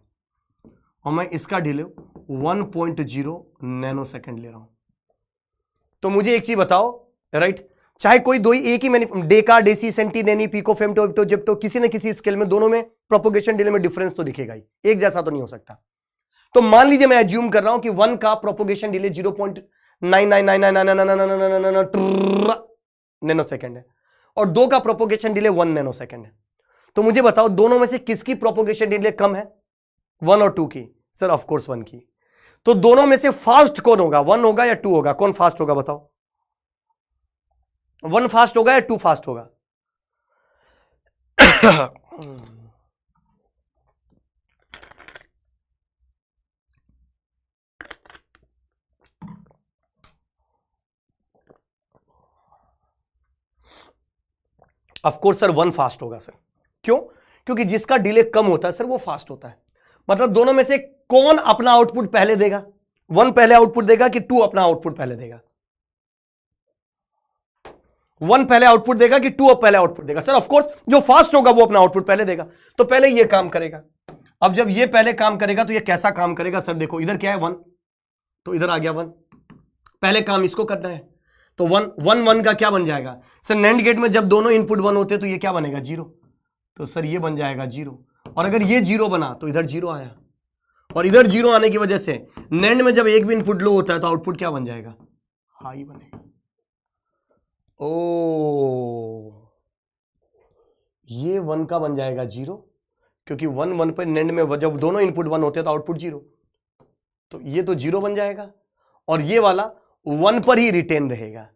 और मैं इसका डिले 1.0 नैनो सेकेंड ले रहा हूं। तो मुझे एक चीज बताओ, राइट, चाहे कोई दो ही एक ही deca, deci, centi, nano, pico, femto, yocto, zepto, किसी न किसी स्केल में दोनों में प्रोपोगेशन डिले में डिफरेंस तो दिखेगा ही, एक जैसा तो नहीं हो सकता। तो मान लीजिए मैं एज्यूम कर रहा हूं कि 1 का प्रोपोगेशन डिले 0.999999 नैनो सेकेंड है और 2 का प्रोपोगेशन डिले 1 नैनो सेकेंड है। तो मुझे बताओ दोनों में से किसकी प्रोपोगेशन डिले कम है, 1 और 2 की? सर ऑफ कोर्स 1 की। तो दोनों में से फास्ट कौन होगा, 1 होगा या 2 होगा? कौन फास्ट होगा बताओ? 1 फास्ट होगा या 2 फास्ट होगा? ऑफ कोर्स सर 1 फास्ट होगा सर। क्यों? क्योंकि जिसका डिले कम होता है सर वो फास्ट होता है। मतलब दोनों में से कौन अपना आउटपुट पहले देगा? 1 पहले आउटपुट देगा कि 2 अपना आउटपुट पहले देगा? 1 पहले आउटपुट देगा कि 2 पहले आउटपुट देगा? सर ऑफ कोर्स जो फास्ट होगा वो अपना आउटपुट पहले देगा। तो पहले ये काम करेगा। अब जब ये पहले काम करेगा तो ये कैसा काम करेगा सर? देखो इधर क्या है 1, तो इधर आ गया 1, पहले काम इसको करना है। तो 1 1 1 का क्या बन जाएगा सर? NAND गेट में जब दोनों इनपुट 1 होते तो ये क्या बनेगा? 0। तो सर ये बन जाएगा 0, और अगर ये 0 बना तो इधर 0 आया, और इधर 0 आने की वजह से NAND में जब एक भी इनपुट लो होता है तो आउटपुट क्या बन जाएगा? हाई बनेगा। ओ, ये 1 का बन जाएगा 0, क्योंकि 1 1 पर NAND में जब दोनों इनपुट 1 होते हैं तो आउटपुट 0, तो ये तो 0 बन जाएगा, और ये वाला 1 पर ही रिटेन रहेगा।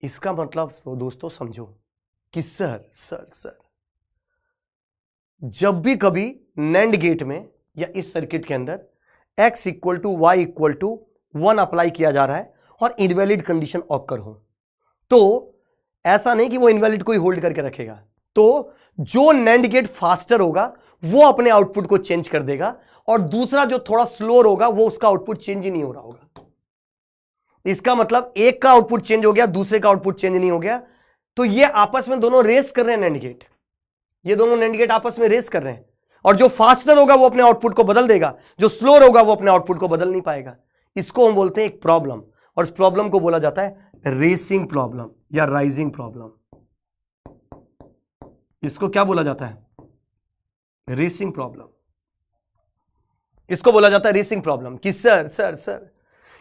इसका मतलब दोस्तों समझो कि सर जब भी कभी NAND गेट में या इस सर्किट के अंदर x = y = 1 अप्लाई किया जा रहा है और इनवैलिड कंडीशन ऑकर हो, तो ऐसा नहीं कि वो इनवैलिड को ही होल्ड करके रखेगा। तो जो NAND गेट फास्टर होगा वो अपने आउटपुट को चेंज कर देगा, और दूसरा जो थोड़ा स्लोअर होगा वो उसका आउटपुट चेंज ही नहीं हो रहा होगा। इसका मतलब एक का आउटपुट चेंज हो गया, दूसरे का आउटपुट चेंज नहीं हो गया, तो ये आपस में दोनों रेस कर रहे हैं NAND गेट, ये दोनों NAND गेट आपस में रेस कर रहे हैं, और जो फास्टर होगा वो अपने आउटपुट को बदल देगा, जो स्लोअर होगा वो अपने आउटपुट को बदल नहीं पाएगा। इसको हम बोलते हैं एक प्रॉब्लम, और इस प्रॉब्लम को बोला जाता है रेसिंग प्रॉब्लम या राइजिंग प्रॉब्लम। इसको क्या बोला जाता है? Racing problem. इसको बोला जाता है रेसिंग प्रॉब्लम। कि सर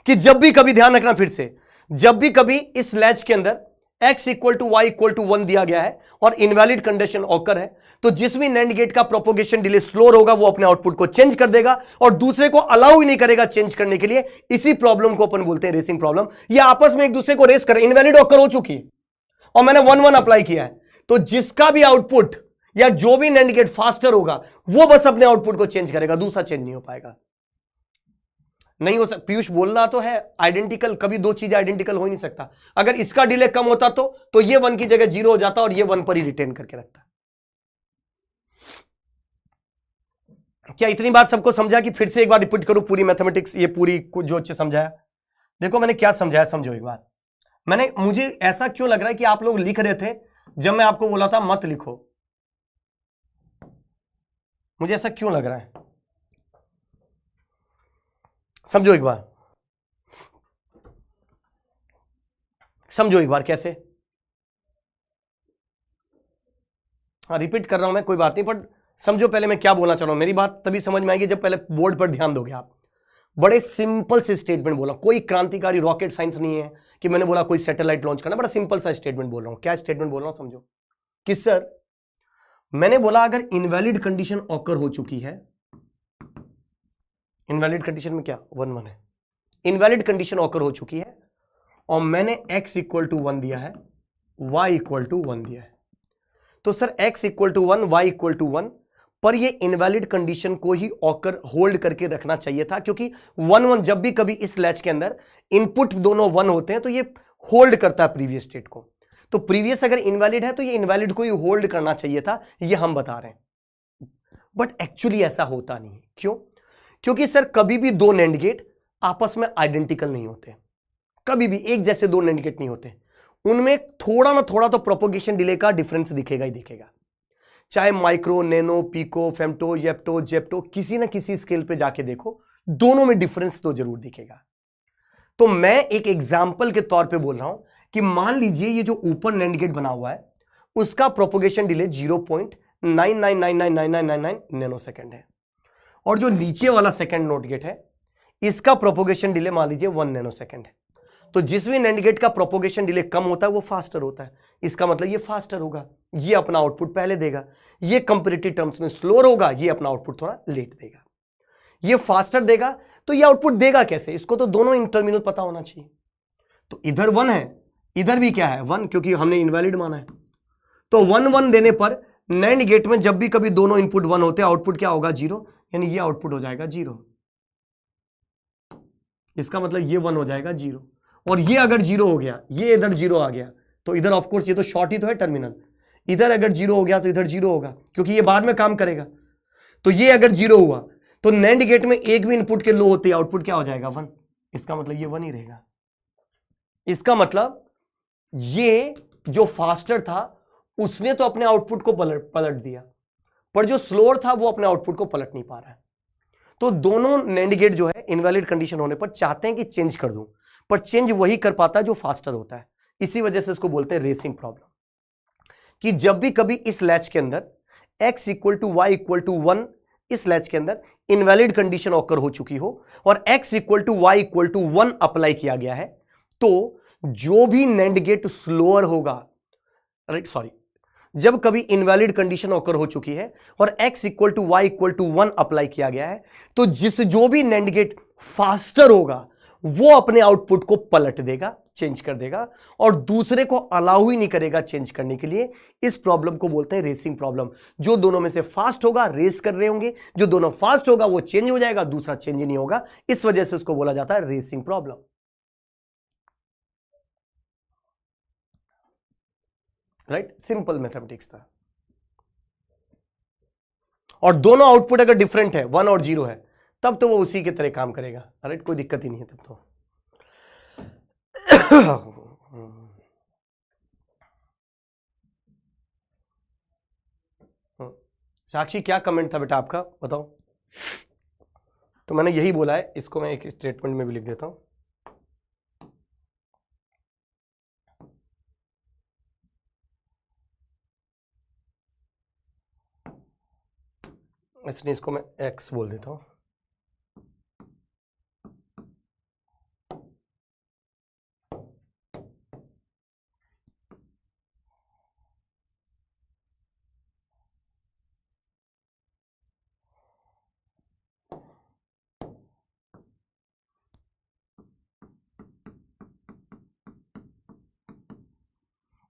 कि जब भी कभी, ध्यान रखना फिर से, जब भी कभी इस लैच के अंदर x equal to Y equal to 1 दिया गया है और इनवैलिड कंडीशन ऑकर है, तो जिस भी NAND गेट का प्रोपोगेशन डिले स्लोअर होगा वो अपने आउटपुट को चेंज कर देगा और दूसरे को अलाउ ही नहीं करेगा चेंज करने के लिए। इसी प्रॉब्लम को अपन बोलते हैं रेसिंग प्रॉब्लम। ये आपस में एक दूसरे को रेस कर, इनवैलिड ऑकर हो चुकी है और मैंने 1-1 अप्लाई किया है, तो जिसका भी आउटपुट या जो भी NAND गेट फास्टर होगा वो बस अपने आउटपुट को चेंज करेगा, दूसरा चेंज नहीं हो पाएगा। नहीं हो सकता। पीयूष बोल रहा तो है आइडेंटिकल, कभी दो चीजें आइडेंटिकल हो ही नहीं सकता। अगर इसका डिले कम होता तो ये 1 की जगह 0 हो जाता और ये 1 पर ही रिटेन करके रखता। क्या इतनी बार सबको समझा कि फिर से एक बार रिपीट करूं पूरी मैथमेटिक्स, ये पूरी जो अच्छे समझाया? देखो मैंने क्या समझाया, समझो एक बार। मुझे ऐसा क्यों लग रहा है कि आप लोग लिख रहे थे जब मैं आपको बोला था मत लिखो? मुझे ऐसा क्यों लग रहा है? समझो एक बार, समझो एक बार कैसे। हाँ रिपीट कर रहा हूं मैं, कोई बात नहीं, पर समझो पहले मैं क्या बोलना चाह रहा हूं। मेरी बात तभी समझ में आएगी जब पहले बोर्ड पर ध्यान दोगे आप। बड़े सिंपल से स्टेटमेंट बोला, कोई क्रांतिकारी रॉकेट साइंस नहीं है कि मैंने बोला कोई सैटेलाइट लॉन्च करना। बड़ा सिंपल सा स्टेटमेंट बोल रहा हूं। क्या स्टेटमेंट बोल रहा हूं समझो। कि सर मैंने बोला अगर इनवैलिड कंडीशन ऑकर हो चुकी है, इनवैलिड कंडीशन में क्या 1-1 है, इनवैलिड कंडीशन ऑकर हो चुकी है और मैंने x इक्वल टू 1 दिया है, y इक्वल टू 1 दिया है, तो sir x equal to 1, y equal to 1 पर ये इनवैलिड कंडीशन को ही ऑकर होल्ड करके रखना चाहिए था, क्योंकि 1-1 जब भी कभी इस लैच के अंदर इनपुट दोनों 1 होते हैं तो ये होल्ड करता है प्रीवियस स्टेट को। तो प्रीवियस अगर इनवैलिड है तो ये इनवैलिड को ही होल्ड करना चाहिए था, ये हम बता रहे हैं। बट एक्चुअली ऐसा होता नहीं है। क्यों? क्योंकि सर कभी भी दो NAND गेट आपस में आइडेंटिकल नहीं होते, कभी भी एक जैसे दो NAND गेट नहीं होते। उनमें थोड़ा ना थोड़ा तो प्रोपोगेशन डिले का डिफरेंस दिखेगा ही दिखेगा, चाहे micro, nano, pico, femto, yocto, zepto, किसी ना किसी स्केल पे जाके देखो, दोनों में डिफरेंस तो जरूर दिखेगा। तो मैं एक एग्जाम्पल के तौर पे बोल रहा हूं कि मान लीजिए ये जो ऊपर NAND गेट बना हुआ है उसका प्रोपोगेशन डिले 0.99999999 नैनो सेकेंड है, और जो नीचे वाला सेकंड नोट गेट है इसका प्रोपोगेशन डिले मान लीजिए 1 नैनो सेकंड है। तो जिस भी NAND गेट का प्रोपोगेशन डिले कम होता है वो फास्टर होता है, इसका मतलब ये फास्टर होगा, ये अपना आउटपुट पहले देगा। ये कंपैरेटिव टर्म्स में स्लोअर होगा, ये अपना आउटपुट थोड़ा लेट देगा। ये फास्टर देगा तो ये आउटपुट देगा कैसे? इसको तो दोनों टर्मिनल पता होना चाहिए। तो इधर 1 है, इधर भी क्या है 1, क्योंकि हमने इनवैलिड माना है। तो 1-1 देने पर NAND गेट में जब भी कभी दोनों इनपुट 1 होते हैं आउटपुट क्या होगा 0, यानी ये आउटपुट हो जाएगा 0। इसका मतलब ये 1 हो जाएगा 0, और ये अगर 0 हो गया, ये इधर 0 आ गया, तो इधर ऑफ कोर्स ये तो शॉर्ट ही तो है टर्मिनल, इधर अगर 0 हो गया तो इधर 0 होगा, क्योंकि ये बाद में काम करेगा। तो ये अगर 0 हुआ तो NAND गेट में एक भी इनपुट के लो होते आउटपुट क्या हो जाएगा 1, इसका मतलब ये 1 ही रहेगा। इसका मतलब ये जो फास्टर था उसने तो अपने आउटपुट को पलट दिया, पर जो स्लोअर था वो अपने आउटपुट को पलट नहीं पा रहा है। तो दोनों NAND गेट जो है इनवैलिड कंडीशन होने पर चाहते हैं कि चेंज कर दूं, पर चेंज वही कर पाता है जो फास्टर होता है। इसी वजह से इसको बोलते हैं रेसिंग प्रॉब्लम। कि जब भी कभी इस लैच के अंदर x equal to Y equal to 1 इस लैच के अंदर इनवैलिड कंडीशन ऑकर हो चुकी हो और x equal to Y equal to 1 apply किया गया है, तो जो भी NAND गेट स्लोअर होगा, राइट सॉरी, जब कभी इनवैलिड कंडीशन ऑकर हो चुकी है और x equal to Y equal to 1 apply किया गया है, तो जो भी NAND गेट फास्टर होगा वो अपने आउटपुट को पलट देगा, चेंज कर देगा, और दूसरे को अलाउ ही नहीं करेगा चेंज करने के लिए। इस प्रॉब्लम को बोलते हैं रेसिंग प्रॉब्लम। जो दोनों में से फास्ट होगा रेस कर रहे होंगे, जो दोनों फास्ट होगा वो चेंज हो जाएगा, दूसरा चेंज नहीं होगा। इस वजह से उसको बोला जाता है racing problem. Right, simple mathematics था। और दोनों आउटपुट अगर डिफरेंट है 1 और 0 है तब तो वो उसी के तरह काम करेगा। राइट, कोई दिक्कत ही नहीं है तब तो। साक्षी क्या कमेंट था बेटा आपका, बताओ। तो मैंने यही बोला है, इसको मैं एक स्टेटमेंट में भी लिख देता हूं। इसलिए इसको मैं एक्स बोल देता हूं।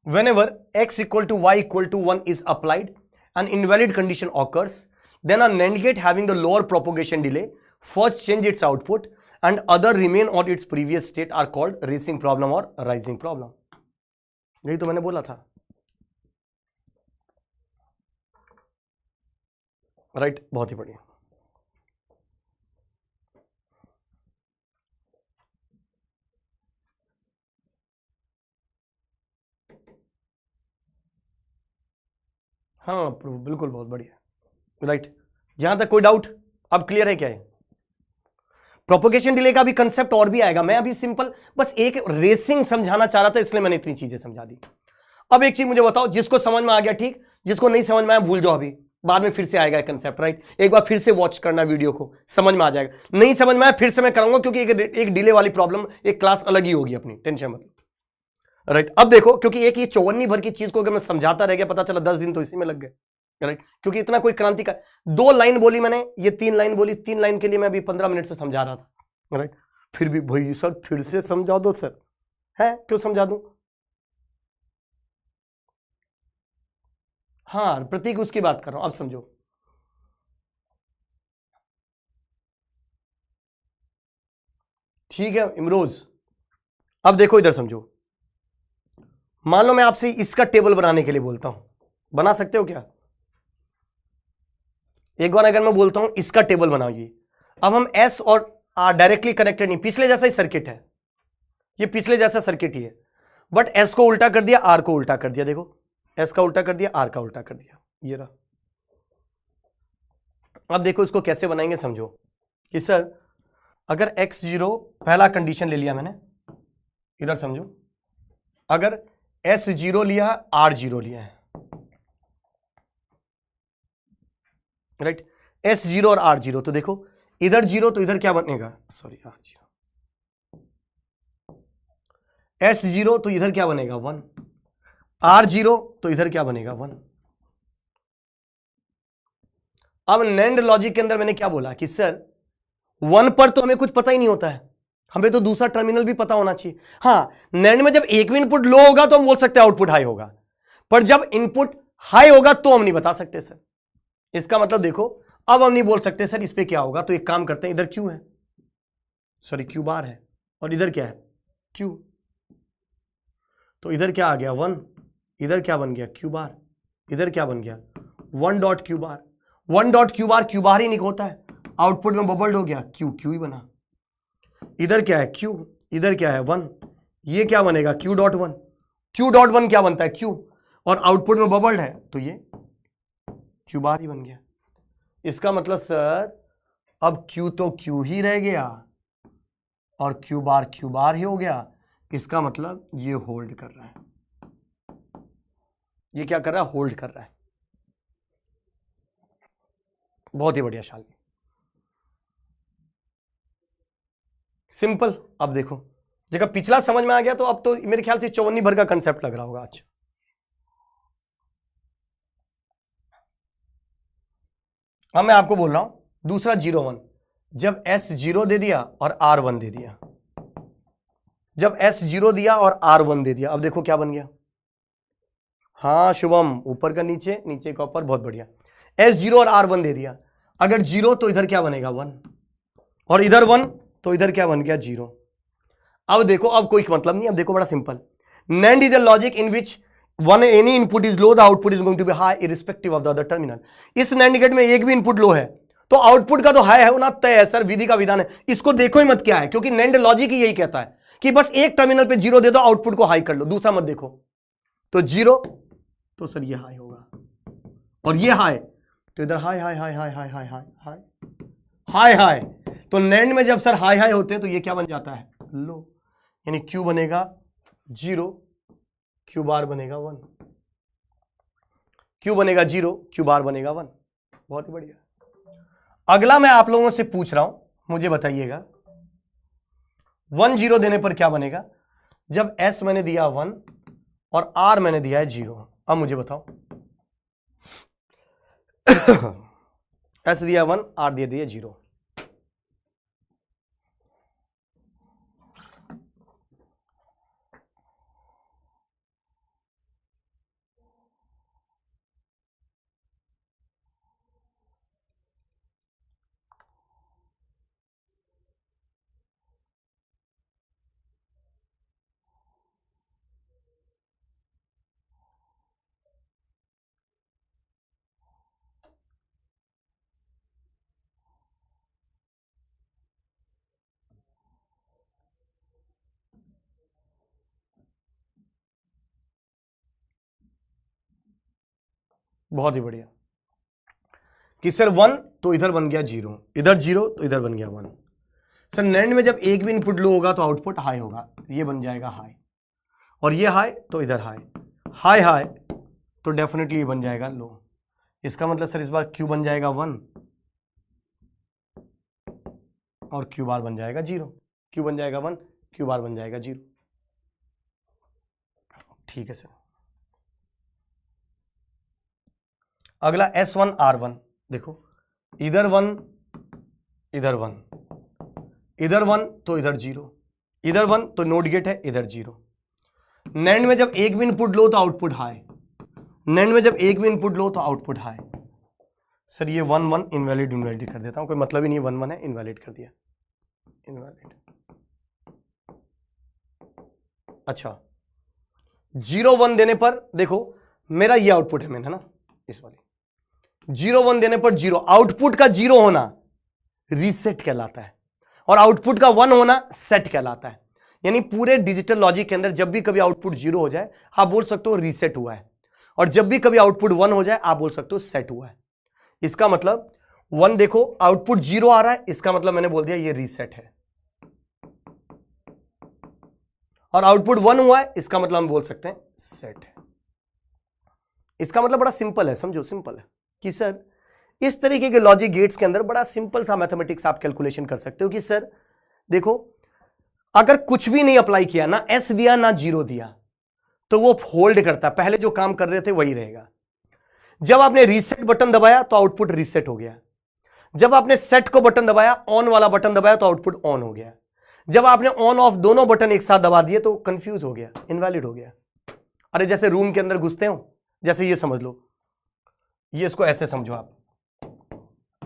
Whenever x equal to y equal to 1 is applied, an invalid condition occurs, then a NAND gate having the lower propagation delay first change its output and other remain on its previous state are called racing problem or rising problem. यही तो मैंने बोला था, right? बहुत ही बढ़िया। हाँ बिल्कुल, बहुत बढ़िया, राइट। यहां तक कोई डाउट? अब क्लियर है क्या है? प्रोपोगेशन डिले का भी कंसेप्ट और भी आएगा, मैं अभी सिंपल बस एक रेसिंग समझाना चाह रहा था, इसलिए मैंने इतनी चीजें समझा दी। अब एक चीज मुझे बताओ, जिसको समझ में आ गया ठीक, जिसको नहीं समझ में आया भूल जाओ, अभी बाद में फिर से आएगा कंसेप्ट, राइट? एक बार फिर से वॉच करना वीडियो को, समझ में आ जाएगा। नहीं समझ में आया फिर से मैं कराऊंगा, क्योंकि एक डिले वाली प्रॉब्लम, एक क्लास अलग ही होगी अपनी, टेंशन मत, राइट? अब देखो, क्योंकि एक ये 54 भर की चीज को अगर मैं समझाता रह गया, पता चला 10 दिन तो इसी में लग गए, राइट? क्योंकि इतना कोई क्रांति का 2 लाइन बोली मैंने, ये 3 लाइन बोली, 3 लाइन के लिए मैं अभी 15 मिनट से समझा रहा था, राइट? फिर भी भाई सर फिर से समझा दो सर, है क्यों समझा दूं? हाँ प्रतीक, उसकी बात कर रहा हूं, अब समझो। ठीक है इमरोज, अब देखो इधर समझो। मान लो मैं आपसे इसका टेबल बनाने के लिए बोलता हूं, बना सकते हो क्या? एक बार अगर मैं बोलता हूं इसका टेबल बनाइए, अब हम एस और आर डायरेक्टली कनेक्टेड नहीं, पिछले जैसा ही सर्किट है, ये पिछले जैसा सर्किट ही है, बट एस को उल्टा कर दिया, आर को उल्टा कर दिया। देखो एस का उल्टा कर दिया, आर का उल्टा कर दिया, ये रहा। अब देखो इसको कैसे बनाएंगे, समझो कि सर अगर x0 पहला कंडीशन ले लिया मैंने, इधर समझो, अगर S0 लिया, R0 लिया है, राइट? S0 और R0, तो देखो इधर 0 तो इधर क्या बनेगा, सॉरी R0, S0 तो इधर क्या बनेगा 1, R0 तो इधर क्या बनेगा 1। अब NAND लॉजिक के अंदर मैंने क्या बोला कि सर 1 पर तो हमें कुछ पता ही नहीं होता है, हमें तो दूसरा टर्मिनल भी पता होना चाहिए। हाँ NAND में जब एक भी इनपुट लो होगा तो हम बोल सकते हैं आउटपुट हाई होगा, पर जब इनपुट हाई होगा तो हम नहीं बता सकते सर। इसका मतलब देखो, अब हम नहीं बोल सकते सर इस पे क्या होगा, तो एक काम करते हैं, इधर क्यू है, सॉरी क्यू बार है, और इधर क्या है क्यू, तो इधर क्या आ गया 1, इधर क्या बन गया क्यू बार, इधर क्या बन गया 1 dot Q bar. 1 dot Q bar ही नहीं होता है, आउटपुट में बबल्ड हो गया, क्यू क्यू ही बना। इधर क्या है क्यू, इधर क्या है 1, ये क्या बनेगा क्यू डॉट 1, क्यू डॉट 1 क्या बनता है क्यू, और आउटपुट में बबल्ड है तो ये क्यू बार ही बन गया। इसका मतलब सर अब क्यू तो क्यू ही रह गया और क्यू बार ही हो गया। इसका मतलब ये होल्ड कर रहा है, ये क्या कर रहा है, होल्ड कर रहा है। बहुत ही बढ़िया शालिनी, सिंपल। अब देखो जगह पिछला समझ में आ गया, तो अब तो मेरे ख्याल से 54 भर का कंसेप्ट लग रहा होगा। अच्छा अब मैं आपको बोल रहा हूं दूसरा 0 1, जब S0 दे दिया और R1 दे दिया, जब S0 दिया और R1 दे दिया, अब देखो क्या बन गया। हाँ शुभम, ऊपर का नीचे, नीचे का ऊपर, बहुत बढ़िया। S0 और R1 दे दिया, अगर 0 तो इधर क्या बनेगा 1, और इधर 1 तो इधर क्या बन गया 0। अब देखो, अब कोई मतलब नहीं, अब देखो बड़ा simple. NAND is a logic in which one any input is low, the output is going to be high irrespective of the other terminal। इस NAND गेट में एक भी इनपुट लो है तो आउटपुट का तो हाई है होना तय है सर, विधि का विधान है। इसको देखो ही मत क्या है, क्योंकि NAND लॉजिक ही यही कहता है कि बस एक टर्मिनल पे 0 दे दो, आउटपुट को हाई कर लो, दूसरा मत देखो। तो 0 तो सर ये हाई होगा, और ये हाई तो इधर high high high high high high high high high high. तो नैंड में जब सर हाई हाई होते हैं तो ये क्या बन जाता है, लो, यानी क्यू बनेगा 0, क्यू बार बनेगा 1, क्यू बनेगा 0, क्यू बार बनेगा 1। बहुत ही बढ़िया। अगला मैं आप लोगों से पूछ रहा हूं, मुझे बताइएगा 1 0 देने पर क्या बनेगा। जब S मैंने दिया 1 और R मैंने दिया है 0, अब मुझे बताओ S दिया 1, R दे दिया 0। बहुत ही बढ़िया कि सर 1 तो इधर बन गया 0, इधर 0 तो इधर बन गया 1। सर नैंड में जब एक भी इनपुट लो होगा तो आउटपुट हाई होगा, ये बन जाएगा हाई, और ये हाई तो इधर हाई, हाई हाई तो डेफिनेटली ये बन जाएगा लो। इसका मतलब सर इस बार क्यू बन जाएगा 1 और क्यू बार बन जाएगा 0, क्यू बन जाएगा 1, क्यू बार बन जाएगा 0। ठीक है सर। अगला S1 R1, देखो इधर 1 इधर 1, इधर 1 तो इधर 0, इधर 1 तो नोट गेट है, इधर 0। नैंड में जब एक भी इनपुट लो तो आउटपुट हाई, नैंड में जब एक भी इनपुट लो तो आउटपुट हाई। सर ये 1 1 इनवैलिड इनवैलिड कर देता हूं, कोई मतलब ही नहीं, 1 1 है, इनवैलिड कर दिया, इनवैलिड। अच्छा 0 1 देने पर देखो मेरा ये आउटपुट है, मैंने ना इस वाली 0 1 देने पर 0, आउटपुट का 0 होना रीसेट कहलाता है और आउटपुट का 1 होना सेट कहलाता है। यानी पूरे डिजिटल लॉजिक के अंदर जब भी कभी आउटपुट 0 हो जाए आप बोल सकते हो रीसेट हुआ है, और जब भी कभी आउटपुट 1 हो जाए आप बोल सकते हो सेट हुआ है। इसका मतलब 1 देखो आउटपुट 0 आ रहा है, इसका मतलब मैंने बोल दिया ये रीसेट है, और आउटपुट 1 हुआ है इसका मतलब हम बोल सकते हैं सेट है। इसका मतलब बड़ा सिंपल है, समझो सिंपल है कि सर इस तरीके के लॉजिक गेट्स के अंदर बड़ा सिंपल सा मैथमेटिक्स आप कैलकुलेशन कर सकते हो कि सर देखो अगर कुछ भी नहीं अप्लाई किया, ना S दिया ना 0 दिया, तो वो होल्ड करता, पहले जो काम कर रहे थे वही रहेगा। जब आपने रीसेट बटन दबाया तो आउटपुट रीसेट हो गया, जब आपने सेट को बटन दबाया, ऑन वाला बटन दबाया तो आउटपुट ऑन हो गया, जब आपने ऑन ऑफ दोनों बटन एक साथ दबा दिए तो कंफ्यूज हो गया, इनवैलिड हो गया। अरे जैसे रूम के अंदर घुसते हो, जैसे ये समझ लो, ये इसको ऐसे समझो आप,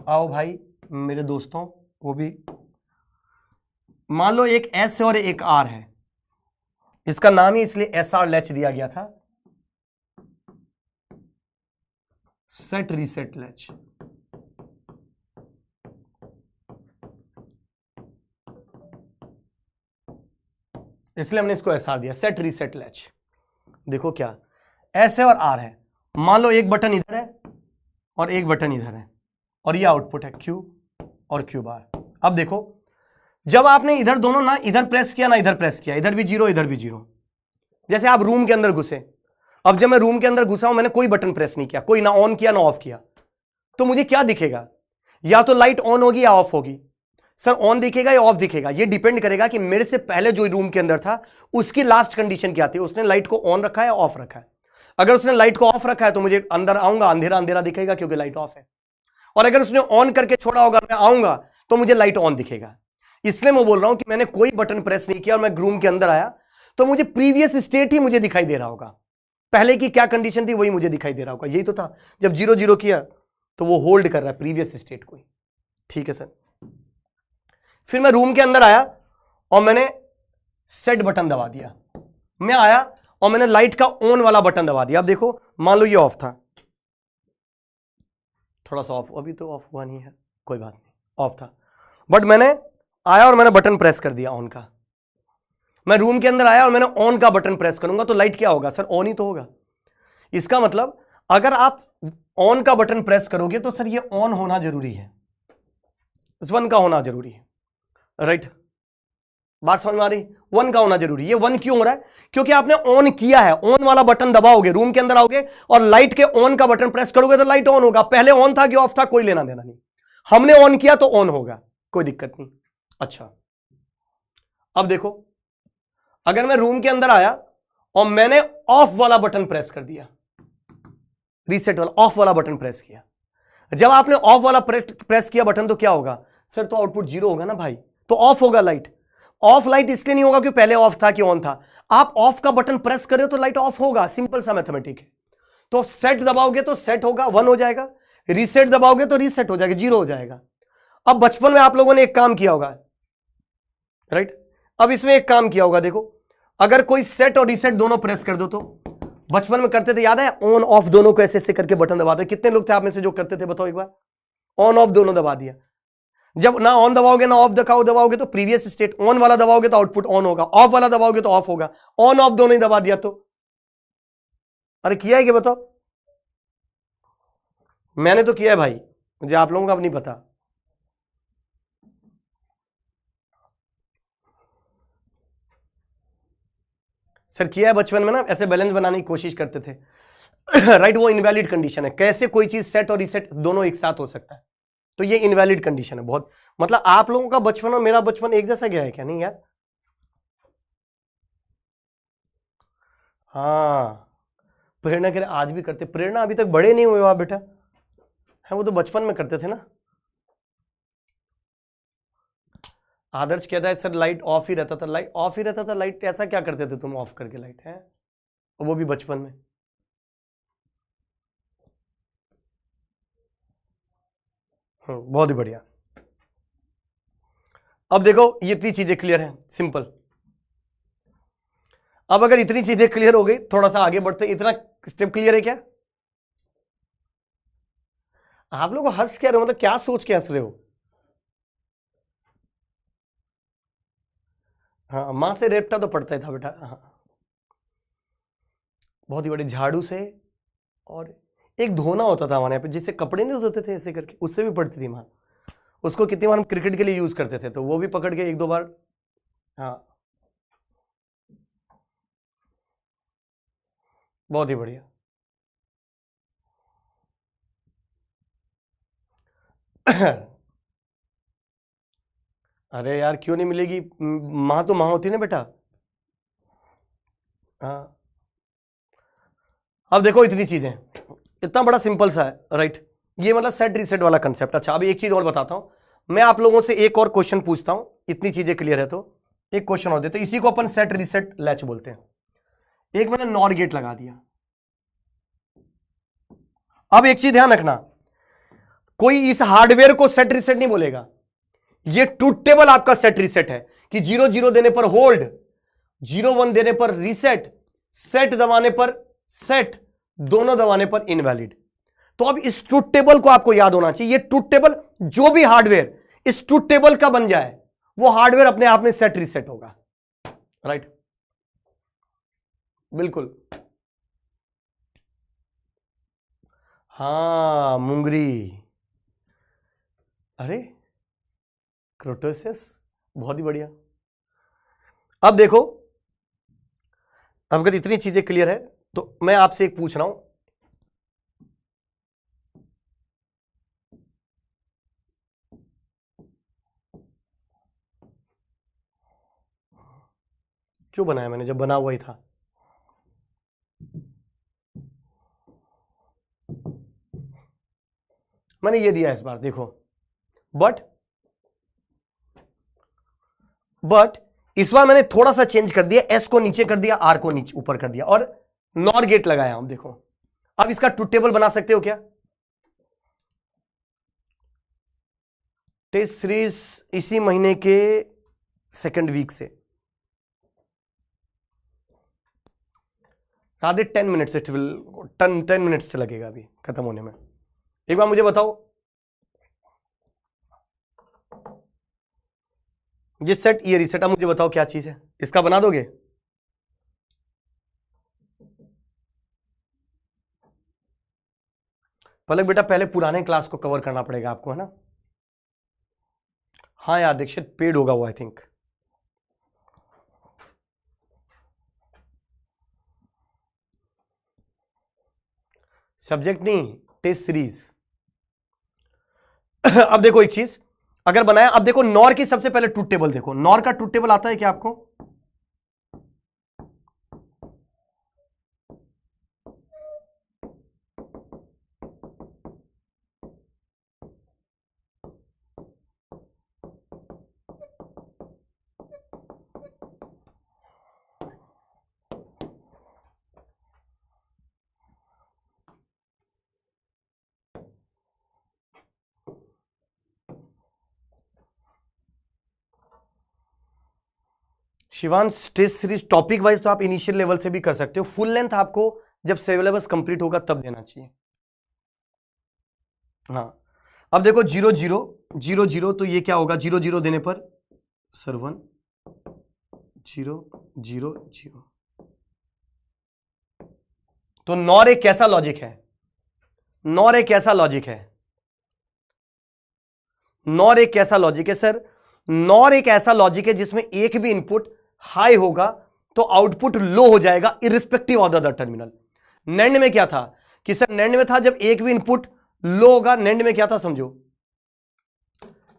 आओ भाई मेरे दोस्तों, वो भी मान लो एक S है और एक R है, इसका नाम ही इसलिए SR लैच दिया गया था, सेट रीसेट लैच। इसलिए हमने इसको SR दिया, सेट रीसेट लैच। देखो क्या S है और R है, मान लो एक बटन इधर है और एक बटन इधर है, और ये आउटपुट है Q और Q बार। अब देखो जब आपने इधर दोनों ना इधर प्रेस किया ना इधर प्रेस किया, इधर भी 0 इधर भी 0, जैसे आप रूम के अंदर घुसे, अब जब मैं रूम के अंदर घुसा हूं, मैंने कोई बटन प्रेस नहीं किया, कोई ना ऑन किया ना ऑफ किया, तो मुझे क्या दिखेगा, या तो लाइट ऑन होगी या ऑफ होगी। सर ऑन दिखेगा या ऑफ दिखेगा, ये डिपेंड करेगा कि मेरे से पहले जो रूम के अंदर था उसकी लास्ट कंडीशन क्या थी, उसने लाइट को ऑन रखा है या ऑफ रखा है। अगर उसने लाइट को ऑफ रखा है तो मुझे अंदर आऊंगा अंधेरा अंधेरा दिखेगा क्योंकि लाइट ऑफ है, और अगर उसने ऑन करके छोड़ा होगा मैं आऊंगा तो मुझे लाइट ऑन दिखेगा। इसलिए मैं बोल रहा हूं कि मैंने कोई बटन प्रेस नहीं किया और मैं रूम के अंदर आया तो मुझे प्रीवियस स्टेट ही मुझे दिखाई दे रहा होगा, पहले की क्या कंडीशन थी वही मुझे दिखाई दे रहा होगा। यही तो था, जब 0 0 किया तो वो होल्ड कर रहा है प्रीवियस स्टेट को। ठीक है सर। फिर मैं रूम के अंदर आया और मैंने सेट बटन दबा दिया, मैं आया और मैंने लाइट का ऑन वाला बटन दबा दिया। अब देखो मान लो ये ऑफ था, थोड़ा सा ऑफ, अभी तो ऑफ हुआ नहीं है, कोई बात नहीं, ऑफ था, बट मैंने आया और मैंने बटन प्रेस कर दिया ऑन का। मैं रूम के अंदर आया और मैंने ऑन का बटन प्रेस करूंगा तो लाइट क्या होगा सर, ऑन ही तो होगा। इसका मतलब अगर आप ऑन का बटन प्रेस करोगे तो सर ये ऑन होना जरूरी है, इस 1 का होना जरूरी है, राइट? बात समझ में आ रही? 1 का होना जरूरी है। ये 1 क्यों हो रहा है? क्योंकि आपने ऑन किया है, ऑन वाला बटन दबाओगे, रूम के अंदर आओगे और लाइट के ऑन का बटन प्रेस करोगे तो लाइट ऑन होगा। पहले ऑन था कि ऑफ था, कोई लेना देना नहीं, हमने ऑन किया तो ऑन होगा, कोई दिक्कत नहीं। अच्छा, अब देखो, अगर मैं रूम के अंदर आया और मैंने ऑफ वाला बटन प्रेस कर दिया, रीसेट वाला ऑफ वाला बटन प्रेस किया, जब आपने ऑफ वाला प्रेस किया बटन तो क्या होगा सर? तो आउटपुट 0 होगा ना भाई, तो ऑफ होगा लाइट। ऑफ लाइट इसलिए नहीं होगा कि पहले ऑफ था कि ऑन था, आप ऑफ का बटन प्रेस कर रहे हो तो लाइट ऑफ होगा, सिंपल सा मैथमेटिक है। तो सेट दबाओगे तो सेट होगा, 1 हो जाएगा, रीसेट दबाओगे तो रीसेट हो जाएगा, 0 हो जाएगा। अब बचपन में आप लोगों ने एक काम किया होगा, राइट? अब इसमें एक काम किया होगा, देखो, अगर कोई सेट और रीसेट दोनों प्रेस कर दो तो बचपन में करते थे, याद है? ऑन ऑफ दोनों को ऐसे ऐसे करके बटन दबा दो। कितने लोग थे आप में से जो करते थे, बताओ एक बार? ऑन ऑफ दोनों दबा दिया। जब ना ऑन दबाओगे ना ऑफ दबाओगे तो प्रीवियस स्टेट, ऑन वाला दबाओगे तो आउटपुट ऑन होगा, ऑफ वाला दबाओगे तो ऑफ होगा। ऑन ऑफ दोनों ही दबा दिया तो, अरे किया है कि बताओ? मैंने तो किया है भाई, मुझे आप लोगों का अब नहीं पता। सर किया है बचपन में ना, ऐसे बैलेंस बनाने की कोशिश करते थे राइट? वो इनवैलिड कंडीशन है, कैसे कोई चीज सेट और रीसेट दोनों एक साथ हो सकता है? तो ये इनवैलिड कंडीशन है बहुत। मतलब आप लोगों का बचपन और मेरा बचपन एक जैसा गया है क्या? नहीं यार, हाँ, प्रेरणा कह रहे आज भी करते। प्रेरणा अभी तक बड़े नहीं हुए हो आप बेटा, है वो तो बचपन में करते थे ना। आदर्श कहता है सर लाइट ऑफ ही रहता था, लाइट ऑफ ही रहता था, लाइट ऐसा क्या करते थे तुम ऑफ करके लाइट, है वो भी बचपन में? बहुत ही बढ़िया। अब देखो ये इतनी चीजें क्लियर है, सिंपल। अब अगर इतनी चीजें क्लियर हो गई, थोड़ा सा आगे बढ़ते। इतना स्टेप क्लियर है क्या? आप लोग हंस क्या रहे हो, मतलब क्या सोच के हंस रहे हो? हाँ, मां से रेपटा तो पड़ता ही था बेटा। हाँ, बहुत ही बड़े झाड़ू से, और एक धोना होता था हमारे यहाँ पे, जिससे कपड़े नहीं धोते थे ऐसे करके, उससे भी पड़ती थी मां। उसको कितनी बार हम क्रिकेट के लिए यूज करते थे, तो वो भी पकड़ के 1-2 बार। हाँ, बहुत ही बढ़िया। अरे यार क्यों नहीं मिलेगी, मां तो मां होती है ना बेटा। हाँ, अब देखो इतनी चीजें, इतना बड़ा सिंपल सा है, राइट? ये मतलब सेट रीसेट वाला कंसेप्ट। अच्छा, अभी एक चीज और बताता हूं मैं आप लोगों से, एक और क्वेश्चन पूछता हूं, इतनी चीजें क्लियर है तो एक क्वेश्चन और देते, इसी को अपन सेट रीसेट लैच बोलते हैं। एक मैंने नॉर गेट लगा दिया। अब एक चीज ध्यान रखना, कोई इस हार्डवेयर को सेट रीसेट नहीं बोलेगा, ये ट्रूथ टेबल आपका सेट रीसेट है कि 0-0 देने पर होल्ड, 0-1 देने पर रीसेट, सेट दबाने पर सेट, दोनों दबाने पर इनवैलिड। तो अब इस ट्रूथ टेबल को आपको याद होना चाहिए। ये ट्रूथ टेबल, जो भी हार्डवेयर इस ट्रूथ टेबल का बन जाए वो हार्डवेयर अपने आप में सेट रीसेट होगा, राइट? बिल्कुल। हाँ, मुंगरी, अरे क्रोटोसिस, बहुत ही बढ़िया। अब देखो, अब अगर इतनी चीजें क्लियर है तो मैं आपसे एक पूछ रहा हूं, क्यों बनाया मैंने, जब बना हुआ ही था। मैंने ये दिया इस बार, देखो, बट इस बार मैंने थोड़ा सा चेंज कर दिया, एस को नीचे कर दिया, आर को नीचे ऊपर कर दिया और नॉर गेट लगाया हूं। देखो अब इसका ट्रूथ टेबल बना सकते हो क्या? टेस्ट सीरीज इसी महीने के 2nd वीक से, आधे 10 मिनट से, 10 मिनट से लगेगा अभी खत्म होने में। एक बार मुझे बताओ, ये सेट ये रीसेट, अब मुझे बताओ क्या चीज है, इसका बना दोगे? पलक बेटा पहले पुराने क्लास को कवर करना पड़ेगा आपको, है ना। हाँ यार दीक्षित पेड होगा वो, आई थिंक। सब्जेक्ट नहीं, टेस्ट सीरीज। अब देखो एक चीज अगर बनाया, अब देखो नॉर की सबसे पहले ट्रूथ टेबल देखो, नॉर का ट्रूथ टेबल आता है क्या आपको? Shivansh test series topic wise तो आप इनिशियल लेवल से भी कर सकते हो, फुल लेंथ आपको जब सिलेबस कंप्लीट होगा तब देना चाहिए। हाँ अब देखो 0 0 0 0, तो ये क्या होगा 0 0 देने पर सर 1 0 0 0। तो नॉर एक कैसा लॉजिक है? नॉर एक कैसा लॉजिक है? नॉर एक कैसा लॉजिक है सर? नॉर एक ऐसा लॉजिक है जिसमें एक भी इनपुट हाई होगा तो आउटपुट लो हो जाएगा irrespective of the other terminal. NAND में क्या था कि सर, नैंड में था जब एक भी इनपुट लो होगा, नैंड में क्या था समझो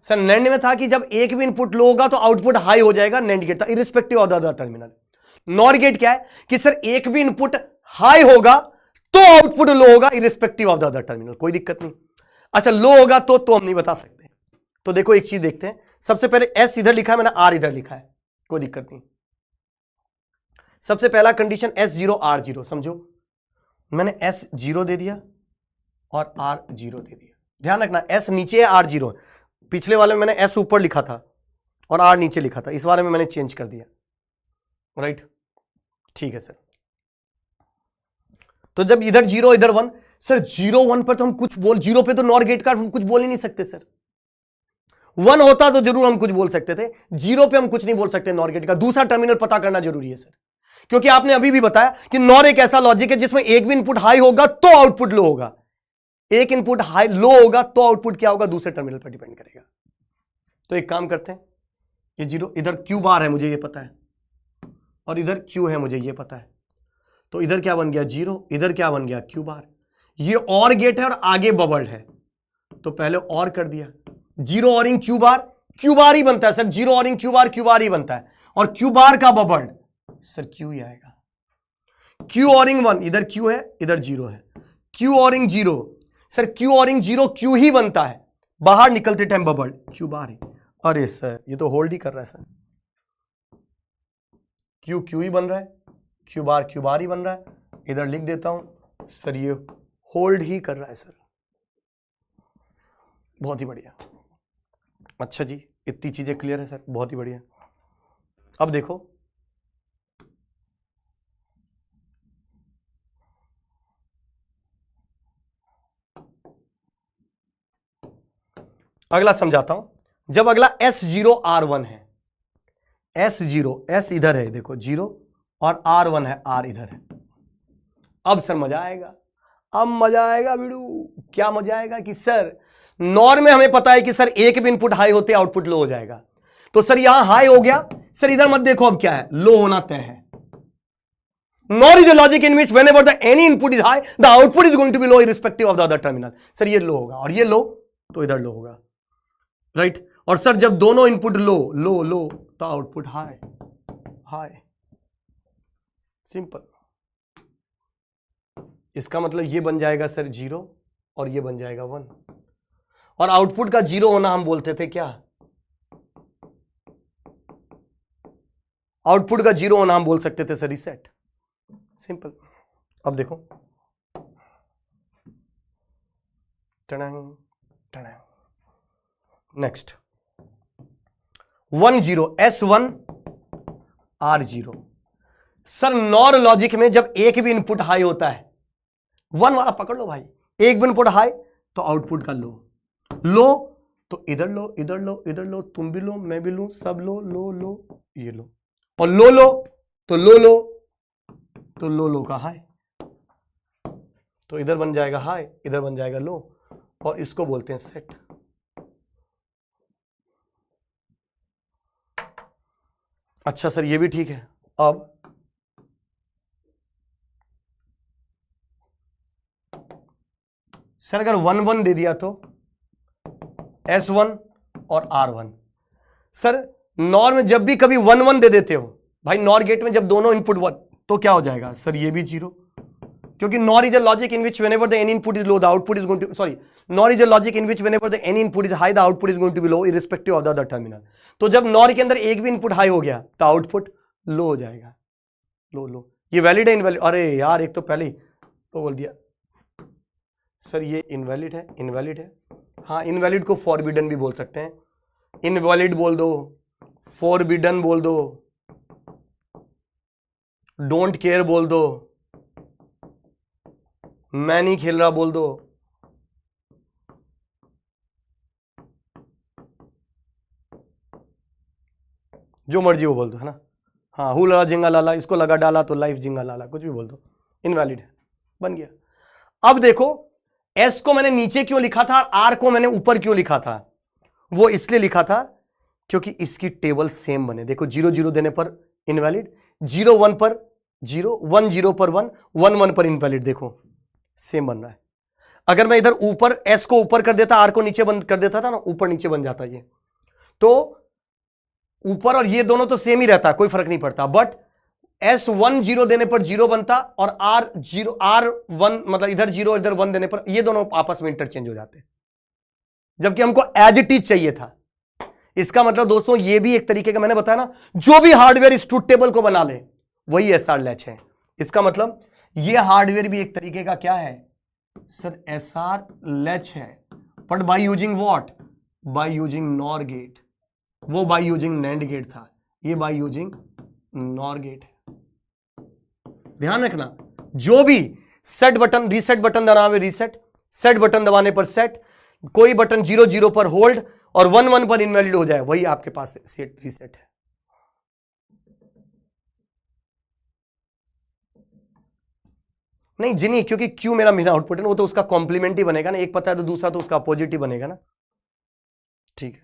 सर, नैंड में था कि जब एक भी इनपुट लो होगा तो आउटपुट हाई हो जाएगा, नैंड गेट था irrespective of the other terminal. NOR gate क्या है कि सर एक भी इनपुट हाई होगा तो आउटपुट लो होगा irrespective of the other terminal, कोई दिक्कत नहीं। अच्छा लो होगा तो हम नहीं बता सकते। तो देखो एक चीज देखते हैं, सबसे पहले एस इधर लिखा है मैंने, आर इधर लिखा है, कोई दिक्कत नहीं। सबसे पहला कंडीशन S0 R0, समझो मैंने S0 दे दिया और R0 दे दिया। ध्यान रखना S नीचे है R0 है, पिछले वाले में मैंने S ऊपर लिखा था और R नीचे लिखा था, इस वाले में मैंने चेंज कर दिया, राइट। ठीक है सर। तो जब इधर 0 इधर 1, सर 0 1 पर तो हम कुछ बोल, 0 पे तो नॉर गेट का हम कुछ बोल ही नहीं सकते सर। 1 होता तो जरूर हम कुछ बोल सकते थे, 0 पे हम कुछ नहीं बोल सकते नॉर गेट का। दूसरा टर्मिनल पता करना जरूरी है सर, क्योंकि आपने अभी भी बताया कि नॉर एक ऐसा लॉजिक है जिसमें एक भी इनपुट हाई होगा तो आउटपुट लो होगा, एक इनपुट हाई लो होगा तो आउटपुट क्या होगा, दूसरे टर्मिनल पर डिपेंड करेगा। तो एक काम करते हैं, ये 0 इधर क्यू बार है मुझे ये पता है, और इधर क्यू है मुझे ये पता है, तो इधर क्या बन गया 0, इधर क्या बन गया क्यू बार। ये और गेट है और आगे बबल्ड है, तो पहले और कर दिया, 0 और क्यू बार ही बनता है सर, 0 और क्यू बार ही बनता है, और क्यू बार का बबल्ड सर क्यू ही आएगा। क्यू और 1 इधर क्यू है इधर 0 है, क्यू और 0 सर, क्यू और 0 क्यू ही बनता है, बाहर निकलते टाइम बबल्ड क्यू बार ही। अरे सर ये तो होल्ड ही कर रहा है सर, क्यू क्यू ही बन रहा है, क्यू बार ही बन रहा है, इधर लिख देता हूं सर ये होल्ड ही कर रहा है सर। बहुत ही बढ़िया, अच्छा जी इतनी चीजें क्लियर है सर, बहुत ही बढ़िया। अब देखो अगला समझाता हूं। जब अगला S0 R1 है, S0 S इधर है देखो 0 और R1 है, R इधर है, अब सर मजा आएगा, अब मजा आएगा बिड़ू। क्या मजा आएगा कि सर नॉर में हमें पता है कि सर एक भी इनपुट हाई होते आउटपुट लो हो जाएगा, तो सर यहां हाई हो गया सर, इधर मत देखो अब क्या है, लो होना तय है। NOR is a logic in which whenever the any input is high the output is going to be low irrespective of the other terminal. Sir ये लो होगा और ये लो तो इधर लो होगा, राइट। और सर जब दोनों इनपुट लो लो लो तो आउटपुट हाई हाई, सिंपल। इसका मतलब ये बन जाएगा सर 0 और ये बन जाएगा 1, और आउटपुट का 0 होना हम बोलते थे क्या, आउटपुट का 0 होना हम बोल सकते थे सर रीसेट, सिंपल। अब देखो next 1 0 S1 R0। Sir nor logic में जब एक भी इनपुट हाई होता है, 1 वाला पकड़ लो भाई, एक भी इनपुट हाई तो आउटपुट का लो, लो तो इधर लो इधर लो इधर लो, तुम भी लो मैं भी लूं, सब लो लो लो ये लो, और लो लो तो लो लो तो लो लो का हाई, तो इधर बन जाएगा हाई, इधर बन जाएगा लो, और इसको बोलते हैं सेट। अच्छा सर ये भी ठीक है। अब सर अगर 1 1 दे दिया तो S1 और R1। सर नॉर में जब भी कभी 1 1 दे देते हो भाई, नॉर गेट में जब दोनों इनपुट 1, तो क्या हो जाएगा सर ये भी 0, क्योंकि NOR is a logic in which whenever the any input is low the output is going to, sorry, NOR is a logic in which whenever the any input is high the output is going to be low irrespective of the other terminal. तो जब nor के अंदर एक भी input high हो गया तो output low हो जाएगा। लो ये वैलिड है इनवैलिड? अरे यार एक तो पहले ही तो बोल दिया सर ये इनवैलिड है, इनवैलिड है। हाँ इनवैलिड को फॉरबिडन भी बोल सकते हैं, इनवैलिड बोल दो, फॉरबिडन बोल दो, डोंट केयर बोल दो, मैं नहीं खेल रहा बोल दो, जो मर्जी वो बोल दो, है ना। हाँ हु लड़ा जिंगा लाला, इसको लगा डाला तो लाइफ जिंगा लाला, कुछ भी बोल दो, इनवैलिड है, बन गया। अब देखो S को मैंने नीचे क्यों लिखा था, R को मैंने ऊपर क्यों लिखा था? वो इसलिए लिखा था क्योंकि इसकी टेबल सेम बने। देखो 0 0 देने पर इनवैलिड, 0 1 पर 0, 1 0 पर 1, 1 1 पर इनवैलिड, देखो सेम बन रहा है। अगर मैं इधर ऊपर S को ऊपर कर देता, R को नीचे बन कर देता था ना, ऊपर नीचे बन जाता ये, तो ऊपर और ये दोनों तो सेम ही रहता, कोई फर्क नहीं पड़ता। बट S 1 0 देने पर 0 बनता, और R 1 मतलब इधर 0 इधर 1 देने पर ये दोनों आपस में इंटरचेंज हो जाते, जबकि हमको एज इट इज चाहिए था। इसका मतलब दोस्तों ये भी एक तरीके का, मैंने बताया ना, जो भी हार्डवेयर इस ट्रुथ टेबल को बना ले वही SR लैच है। इसका मतलब ये हार्डवेयर भी एक तरीके का क्या है सर, SR लैच है, but by using what, by using NOR gate. वो बाय यूजिंग नैंड गेट था, ये बाय यूजिंग नॉर गेट है। ध्यान रखना, जो भी सेट बटन, रीसेट बटन दबाने रीसेट, सेट बटन दबाने पर सेट, कोई बटन 0 0 पर होल्ड और 1 1 पर इनवैलिड हो जाए, वही आपके पास सेट रीसेट है। नहीं जिनी, क्योंकि क्यू मेरा मेन आउटपुट है ना, वो तो उसका कॉम्प्लीमेंट ही बनेगा ना, एक पता है तो दूसरा तो उसका अपोजिट ही बनेगा ना। ठीक है,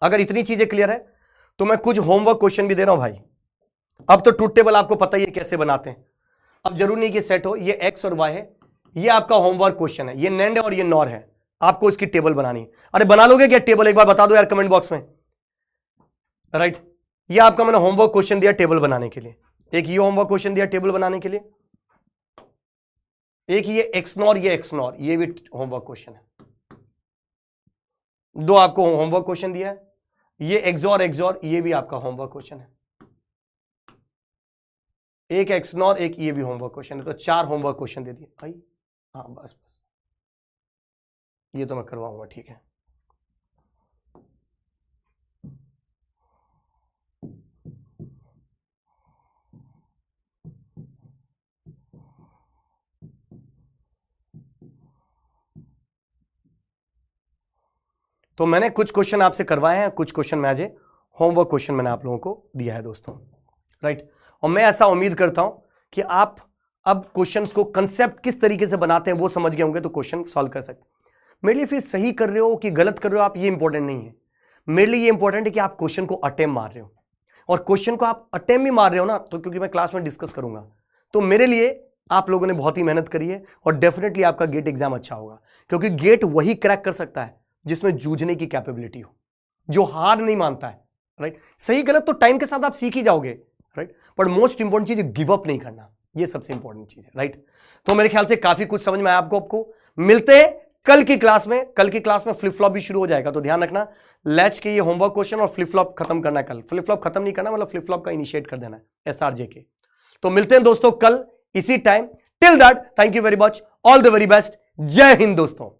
अगर इतनी चीजें क्लियर है तो मैं कुछ होमवर्क क्वेश्चन भी दे रहा हूं भाई। अब तो ट्रुथ टेबल आपको पता ही है कैसे बनाते हैं, अब जरूर नहीं कि सेट हो, ये एक्स और वाई है, ये आपका होमवर्क क्वेश्चन है, ये नैंड और ये नॉर है, आपको इसकी टेबल बनानी है। अरे बना लोगे क्या टेबल, एक बार बता दो यार कमेंट बॉक्स में, राइट। ये आपका मैंने होमवर्क क्वेश्चन दिया टेबल बनाने के लिए, एक ये होमवर्क क्वेश्चन दिया टेबल बनाने के लिए, एक ये एक्स नॉर, ये एक्स नॉर, ये भी होमवर्क क्वेश्चन है। दो आपको होमवर्क क्वेश्चन दिया है, ये एक्सॉर एक्सॉर, ये भी आपका होमवर्क क्वेश्चन है, एक एक्स नॉर, एक ये भी होमवर्क क्वेश्चन है, तो 4 होमवर्क क्वेश्चन दे दिए भाई। हाँ बस बस ये तो मैं करवाऊंगा, ठीक है। तो मैंने कुछ क्वेश्चन आपसे करवाए हैं, कुछ क्वेश्चन मैं आज होमवर्क क्वेश्चन मैंने आप लोगों को दिया है दोस्तों, राइट। और मैं ऐसा उम्मीद करता हूं कि आप अब क्वेश्चंस को कंसेप्ट किस तरीके से बनाते हैं वो समझ गए होंगे, तो क्वेश्चन सॉल्व कर सकते हैं। मेरे लिए फिर सही कर रहे हो कि गलत कर रहे हो आप, ये इंपॉर्टेंट नहीं है। मेरे लिए ये इंपॉर्टेंट है कि आप क्वेश्चन को अटेम्प्ट मार रहे हो, और क्वेश्चन को आप अटेम्प्ट भी मार रहे हो ना, तो क्योंकि मैं क्लास में डिस्कस करूंगा, तो मेरे लिए आप लोगों ने बहुत ही मेहनत करी है, और डेफिनेटली आपका गेट एग्जाम अच्छा होगा, क्योंकि गेट वही क्रैक कर सकता है जिसमें जूझने की कैपेबिलिटी हो, जो हार नहीं मानता है, राइट। सही गलत तो टाइम के साथ आप सीख ही जाओगे, राइट, पर मोस्ट इंपॉर्टेंट चीज गिव अप नहीं करना, ये सबसे इंपॉर्टेंट चीज है, राइट। तो मेरे ख्याल से काफी कुछ समझ में आया आपको। मिलते हैं कल की क्लास में, कल की क्लास में फ्लिप फ्लॉप भी शुरू हो जाएगा, तो ध्यान रखना, लैच के ये होमवर्क क्वेश्चन और फ्लिप फ्लॉप खत्म करना है कल। फ्लिप फ्लॉप खत्म नहीं करना, मतलब फ्लिप फ्लॉप का इनिशिएट कर देना है SRJ के। तो मिलते हैं दोस्तों कल इसी time, till that thank you very much, all the very best, जय हिंद दोस्तों।